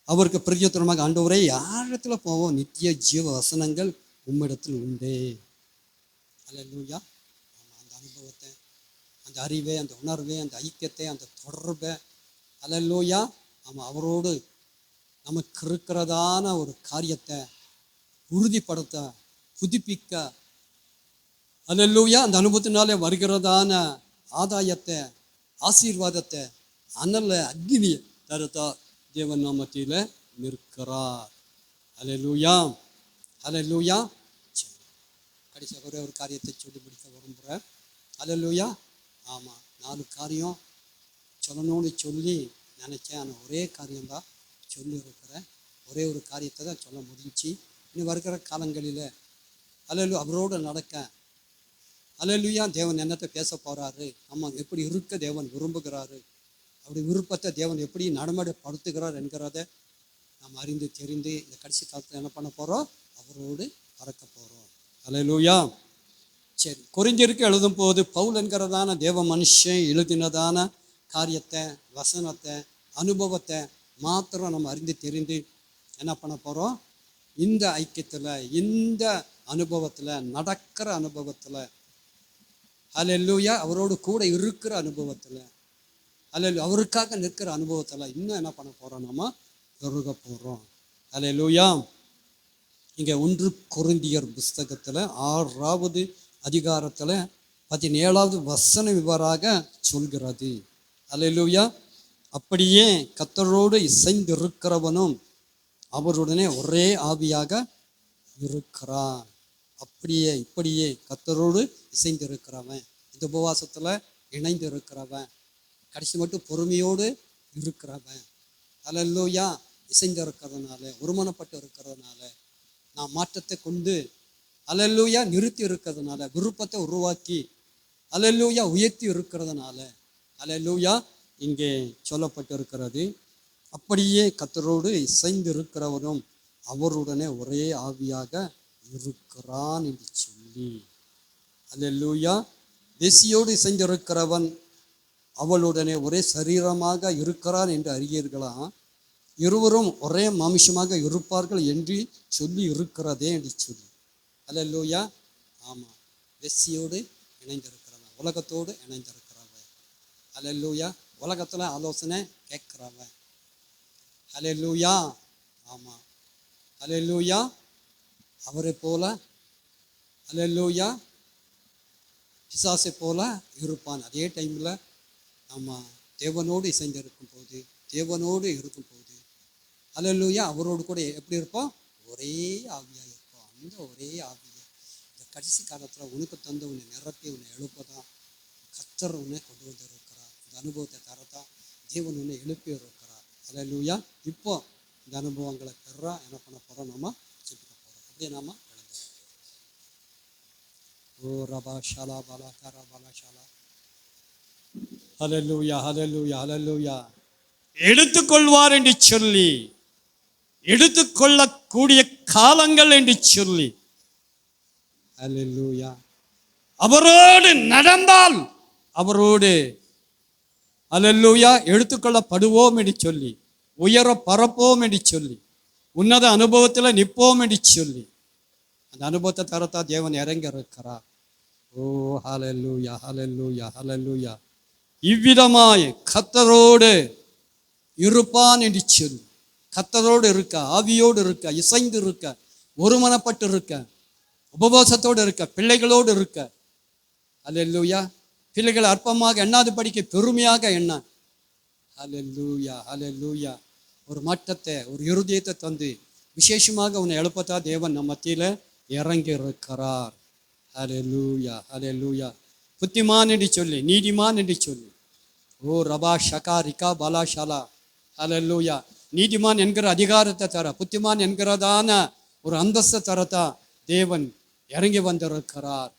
அவருக்கு பிரதியுத்தரமாக, ஆண்டவரே, யாரிடத்துல போவோம்? நித்திய ஜீவ வசனங்கள் உம்மிடத்தில் உண்டு. அல்லேலூயா. ஆமாம். அந்த அனுபவத்தை, அந்த அறிவை, அந்த உணர்வை, அந்த ஐக்கியத்தை, அந்த தொடர்பை, அல்லேலூயா, ஆமாம், அவரோடு நமக்கு இருக்கிறதான ஒரு காரியத்தை உறுதிப்படுத்த, புதுப்பிக்க, அல்லேலூயா, அந்த அனுபவத்தினாலே வருகிறதான ஆதாயத்தை, ஆசீர்வாதத்தை, அனல அக்னியை தரத்தா தேவன் நாமத்தில நிற்கிறார். அல்லேலூயா. அல்லேலூயா. கடைசியாக ஒரே ஒரு காரியத்தை சொல்லி முடிக்க விரும்புகிறேன். அல்லேலூயா. ஆமாம். 4 காரியம் சொல்லணும்னு சொல்லி நினச்சேன். ஆனால் ஒரே காரியம்தான் சொல்லி இருக்கிறேன். ஒரே ஒரு காரியத்தை தான் சொல்ல முடிஞ்சு. இன்னும் வருகிற காலங்களில் அல்லேலூயா அவரோடு நடக்க, அல்லேலூயா, தேவன் என்னத்தை பேச போகிறாரு, நம்ம எப்படி இருக்க தேவன் விரும்புகிறாரு, அப்படி விருப்பத்தை தேவன் எப்படி நடைமுறைப்படுத்துகிறார் என்கிறத நாம் அறிந்து தெரிந்து இந்த கடைசி காலத்தில் என்ன பண்ண போகிறோம்? அவரோடு பறக்க போகிறோம். அல்லேலூயா. சரி, கொரிந்தியருக்கு எழுதும் போது பவுல் என்கிறதான தேவ மனுஷன் எழுதினதான காரியத்தை, வசனத்தை, அனுபவத்தை மாத்திரம் நம்ம அறிந்து தெரிந்து என்ன பண்ண போகிறோம்? இந்த ஐக்கியத்தில், இந்த அனுபவத்தில், நடக்கிற அனுபவத்தில், அல்லேலூயா, அவரோடு கூட இருக்கிற அனுபவத்தில், அல்லேலூயா, அவருக்காக நிற்கிற அனுபவத்தில் இன்னும் என்ன பண்ண போகிறோம்? நம்ம பெருக போகிறோம். அல்லேலூயா. இங்கே 1 கொரிந்தியர் புஸ்தகத்தில் 6வது அதிகாரத்தில் 17வது வசன விவராக சொல்கிறது. அல்லேலூயா. அப்படியே கர்த்தரோடு இசைந்திருக்கிறவனும் அவருடனே ஒரே ஆவியாக இருக்கிறான். அப்படியே இப்படியே கர்த்தரோடு இசைந்திருக்கிறவன், இந்த உபவாசத்தில் இணைந்து இருக்கிறவன், கடைசி மட்டும் பொறுமையோடு இருக்கிறவன், அல்லேலூயா, இசைந்து இருக்கிறதுனால, ஒருமனப்பட்டு இருக்கிறதுனால நாம் மாற்றத்தை கொண்டு அல்லேலூயா நிறுத்தி இருக்கிறதுனால, விருப்பத்தை உருவாக்கி அல்லேலூயா உயர்த்தி இருக்கிறதுனால அல்லேலூயா இங்கே சொல்லப்பட்டிருக்கிறது. அப்படியே கர்த்தரோடு இசைந்து இருக்கிறவனும் அவருடனே ஒரே ஆவியாக இருக்கிறான் என்று சொல்லி, அல்லேலூயா தேசியோடு இசைந்திருக்கிறவன் அவளுடனே ஒரே சரீரமாக இருக்கிறான் என்று அறியீர்களா? இருவரும் ஒரே மாமிசமாக இருப்பார்கள் என்று சொல்லி இருக்கிறதே என்று சொல்லி, அல்லேலூயா. ஆமாம், வெசியோடு இணைந்திருக்கிறவன், உலகத்தோடு இணைந்திருக்கிறவன், அல்லேலூயா. உலகத்தில் ஆலோசனை கேட்கிறவன், அல்லேலூயா. ஆமாம், அல்லேலூயா. அவரை போல அல்லேலூயா பிசாசை போல இருப்பான். அதே டைமில் நம்ம தேவனோடு இசைந்து இருக்கும்போது, தேவனோடு இருக்கும்போது அல்லேலூயா அவரோடு கூட எப்படி இருப்போம்? ஒரே ஆவியாக இருப்போம். அந்த ஒரே ஆவியை இந்த கடைசி காலத்தில் உனக்கு தந்து உன்னை நிரப்பி உன்னை எழுப்பதான் கர்த்தர் உன்னை கொண்டு வந்திருக்கிறார். இந்த அனுபவத்தை தரதான் தேவன் உன்னை எழுப்பி இருக்கிறார். அல்லேலூயா. இப்போ இந்த அனுபவங்களை பெறா என்ன பண்ண போகிறோம்? நம்ம ஜெபிக்க போகிறோம். அப்படியே நாம எழுந்தோம். ஓ ரபா ஷாலா பாலா கரா பாலா ஷாலா. ஹல்லேலூயா, ஹல்லேலூயா, ஹல்லேலூயா. எடுத்துக்கொள்வார் என்று சொல்லி, எடுத்துக்கொள்ளக்கூடிய காலங்கள் என்று சொல்லி, ஹல்லேலூயா அவரோடு நடந்தால் அவரோடு அல்லேலூயா எடுத்துக்கொள்ளப்படுவோம் என்று சொல்லி, உயர பரப்போம் என்று சொல்லி, உன்னத அனுபவத்தில் நிற்போம் என்று சொல்லி அந்த அனுபவத்தை தரத்தா தேவன் இறங்கி இருக்கிறார். ஓ ஹல்லேலூயா, ஹல்லேலூயா, ஹல்லேலூயா. இவ்விதமாய் கர்த்தரோடு இருப்பான் என்று சொல்லி, கர்த்தரோடு இருக்க, ஆவியோடு இருக்க, இசைந்து இருக்க, ஒருமனப்பட்டு இருக்க, உபவாசத்தோடு இருக்க, பிள்ளைகளோடு இருக்க, அல்லேலூயா. பிள்ளைகள் அற்பமாக எண்ணாது படிக்க பெருமையாக எண்ண, அல்லேலூயா, அல்லேலூயா. ஒரு மாற்றத்தை, ஒரு இருதயத்தை தந்து விசேஷமாக உன்னை எழுப்பத்தா தேவன் நம்ம மத்தியில் இறங்கி இருக்கிறார். அல்லேலூயா, அல்லேலூயா. புத்திமான் என்று சொல்லி, நீதிமான் என்று சொல்லி, ஓ ரபா ஷகா ரிகா பாலா ஷாலா. அல்லேலூயா. நீதிமான் என்கிற அதிகாரத்தை தர, புத்திமான் என்கிறதான ஒரு அந்தஸ்தை தரத்தா தேவன் இறங்கி வந்திருக்கிறார்.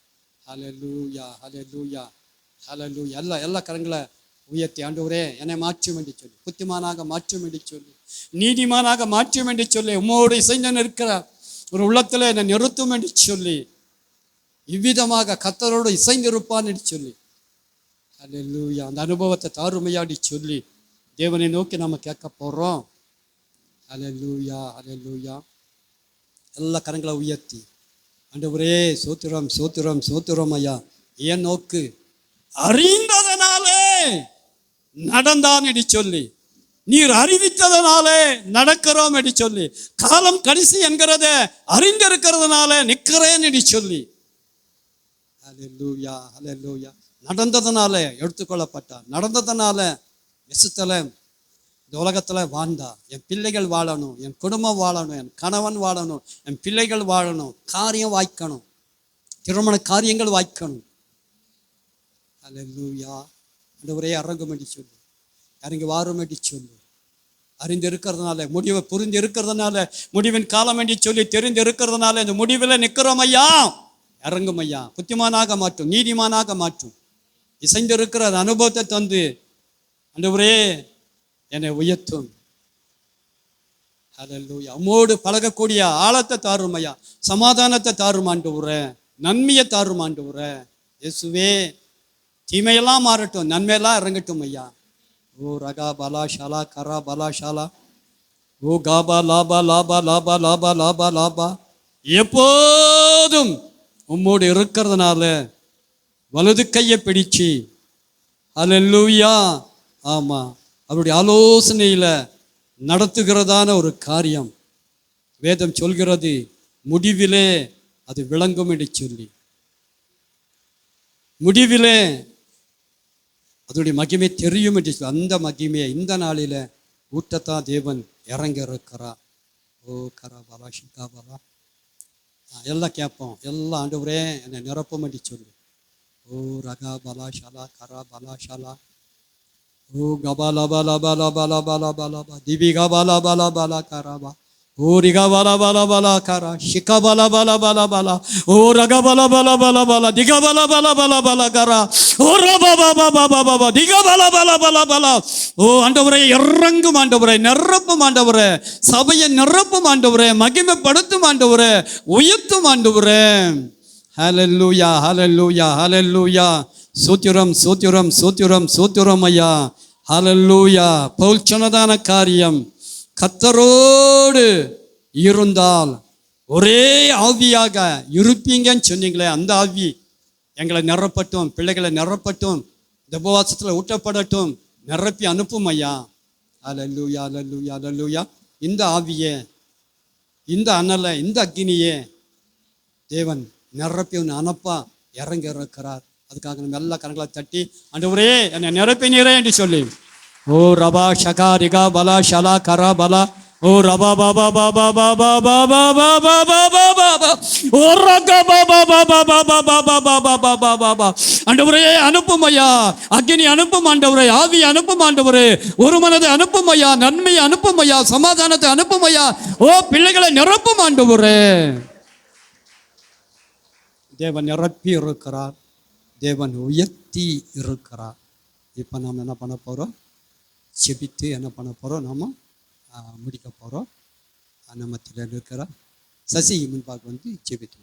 அல்லேலூயா, அல்லேலூயா, அல்லேலூயா. எல்லா கரங்களை உயர்த்தி, ஆண்டவரே என்னை மாற்றும் என்று சொல்லி, புத்திமானாக மாற்றும் என்று சொல்லி, நீதிமானாக மாற்றும் என்று சொல்லி, உம்மோடு இசைந்து இருக்கிற ஒரு உள்ளத்தில் என்னை நிறுத்தும் என்று சொல்லி, இவ்விதமாக கர்த்தரோடு இசைந்திருப்பான் என்று சொல்லி, அல்லேலூயா அந்த அனுபவத்தை தாருமையாடி சொல்லி தேவனை நோக்கி நம்ம கேட்க போகிறோம். அல்லேலூயா, அல்லேலூயா. எல்லா கரங்களை உயர்த்தி, ஆண்டவரே சோத்திரம், சோத்திரம், சோத்திரம் ஐயா. ஏன் நோக்கு அறிந்ததனாலே நடந்தான் என்று சொல்லி, நீர் அறிவித்ததனாலே நடக்கிறோம் என்று சொல்லி, காலம் கடைசி என்கிறத அறிந்திருக்கிறதுனால நிற்கிறேன் என்று சொல்லி, அல்லேலூயா, அல்லேலூயா. நடந்ததுனால எடுத்துக்கொள்ளப்பட்டார், நடந்ததுனால நெசுத்தல இந்த உலகத்தில் வாழ்ந்தா. என் பிள்ளைகள் வாழணும், என் குடும்பம் வாழணும், என் கணவன் வாழணும், என் பிள்ளைகள் வாழணும், காரியம் வாய்க்கணும், திருமண காரியங்கள் வாய்க்கணும். அல்லேலூயா. ஆண்டவரே இறங்கும் என்று சொல்லி, இறங்கி வாரும் என்று சொல்லி, அறிந்து இருக்கிறதுனால, முடிவை புரிந்து இருக்கிறதுனால, முடிவின் காலம் என்று சொல்லி தெரிந்து இருக்கிறதுனால இந்த முடிவில் நிற்கிறோம் ஐயா. இறங்கும் ஐயா. புத்திமானாக மாற்றும், நீதிமானாக மாற்றும், இசைந்து இருக்கிற அனுபவத்தை தந்து ஆண்டவரே என்னை உயர்த்தும். அல்லேலூயா. உம்மோடு பழகக்கூடிய ஆழத்தை தாரும் ஐயா, சமாதானத்தை தாரும் ஆண்டவரே, நன்மையை தாரும் ஆண்டவரே. இயேசுவே தீமையெல்லாம் மாறட்டும், நன்மையெல்லாம் இறங்கட்டும் ஐயா. ஓ ரகா பலா ஷாலா கரா பலா ஷாலா. ஓ காபா லாபா லாபா லாபா லாபா லாபா லாபா. எப்போதும் உம்மோடு இருக்கிறதுனால வலது கையை பிடிச்சு, அல்லேலூயா, ஆமாம், அவருடைய ஆலோசனையில் நடத்துகிறதான ஒரு காரியம் வேதம் சொல்கிறது. முடிவிலே அது விளங்கும் என்று சொல்லி, முடிவிலே அதோடைய மகிமை தெரியும் என்று சொல்லி, அந்த மகிமையை இந்த நாளில் ஊட்டத்தான் தேவன் இறங்க இருக்கிறார். ஓ கரா பாலா ஷிகா பாலா. எல்லாம் கேட்போம், எல்லாம் ஆண்டவரே என்னை நிரப்பும் என்று சொல்லி. ஓ ரகா பலா ஷாலா கரா பலா ஷாலா. ஓ கபா லபா லபா லபா லபா லபா லபா திபி கபா லபா லபா லா கராபா. ஓ ரிகா பல பல பல கரா ஷிகா பல பல பல பல ஓ ரக பல பல பல பல திக பல பல பல பல கரா ஓ ரபா பா பா பா பா திக பல பல பல பல ஓ ஆண்டவரே இறங்கும் ஆண்டவரே, நிரப்பும் ஆண்டவரே, சபையை நிரப்பும் ஆண்டவரே, மகிமைப்படுத்தும் ஆண்டவரே, உயர்த்தும் ஆண்டவரே. ஹல்லேலூயா ஹல்லேலூயா ஹல்லேலூயா. சூத்திரம் சூத்திரம் சூத்திரம் சூத்திரம் ஐயா. ஹல்லேலூயா. பவுல் சொன்னதான காரியம், கர்த்தரோடு இருந்தால் ஒரே ஆவியாக இருப்பீங்கன்னு சொன்னீங்களே, அந்த ஆவி எங்களை நிரப்பட்டும், பிள்ளைகளை நிரப்பட்டும், இந்த உபவாசத்தில் ஊட்டப்படட்டும், நிரப்பி அனுப்பும் ஐயா. ஹல்லேலூயா ஹல்லேலூயா ஹல்லேலூயா. இந்த ஆவியே, இந்த அனலை, இந்த அக்கினியே தேவன் நிரப்பி அனுப்பா இறங்க இருக்கிறார். அதுக்காக நம்ம எல்லா கரங்களை தட்டி, ஆண்டவரே என்னை நிரப்பினீரே என்று சொல்லி, ஓ ரபா ஷகா ரிகா பலா ஷலா கரா பலா ஓ ரபா பாபா பாபா பாபா பாபா பாபா பாபா பாபா ஓ ரகா பாபா பாபா பாபா பாபா பாபா பாபா பாபா. ஆண்டவரே அனுப்பும் ஐயா, அக்கினி அனுப்பும் ஆண்டவரே, ஆவி அனுப்பும் ஆண்டவரே, ஒரு மனதை அனுப்பும் ஐயா, நன்மையை அனுப்பும் ஐயா, சமாதானத்தை அனுப்பும் ஐயா. ஓ பிள்ளைகளை நிரப்பும் ஆண்டவரே. தேவன் நிரப்பி இருக்கிறார், தேவன் உயர்த்தி இருக்கிறார். இப்போ நாம் என்ன பண்ண போகிறோம்? செபித்து என்ன பண்ண போகிறோம்? நாம் முடிக்க போகிறோம். நம்ம இருக்கிற சசி முன்பாக வந்து செபித்து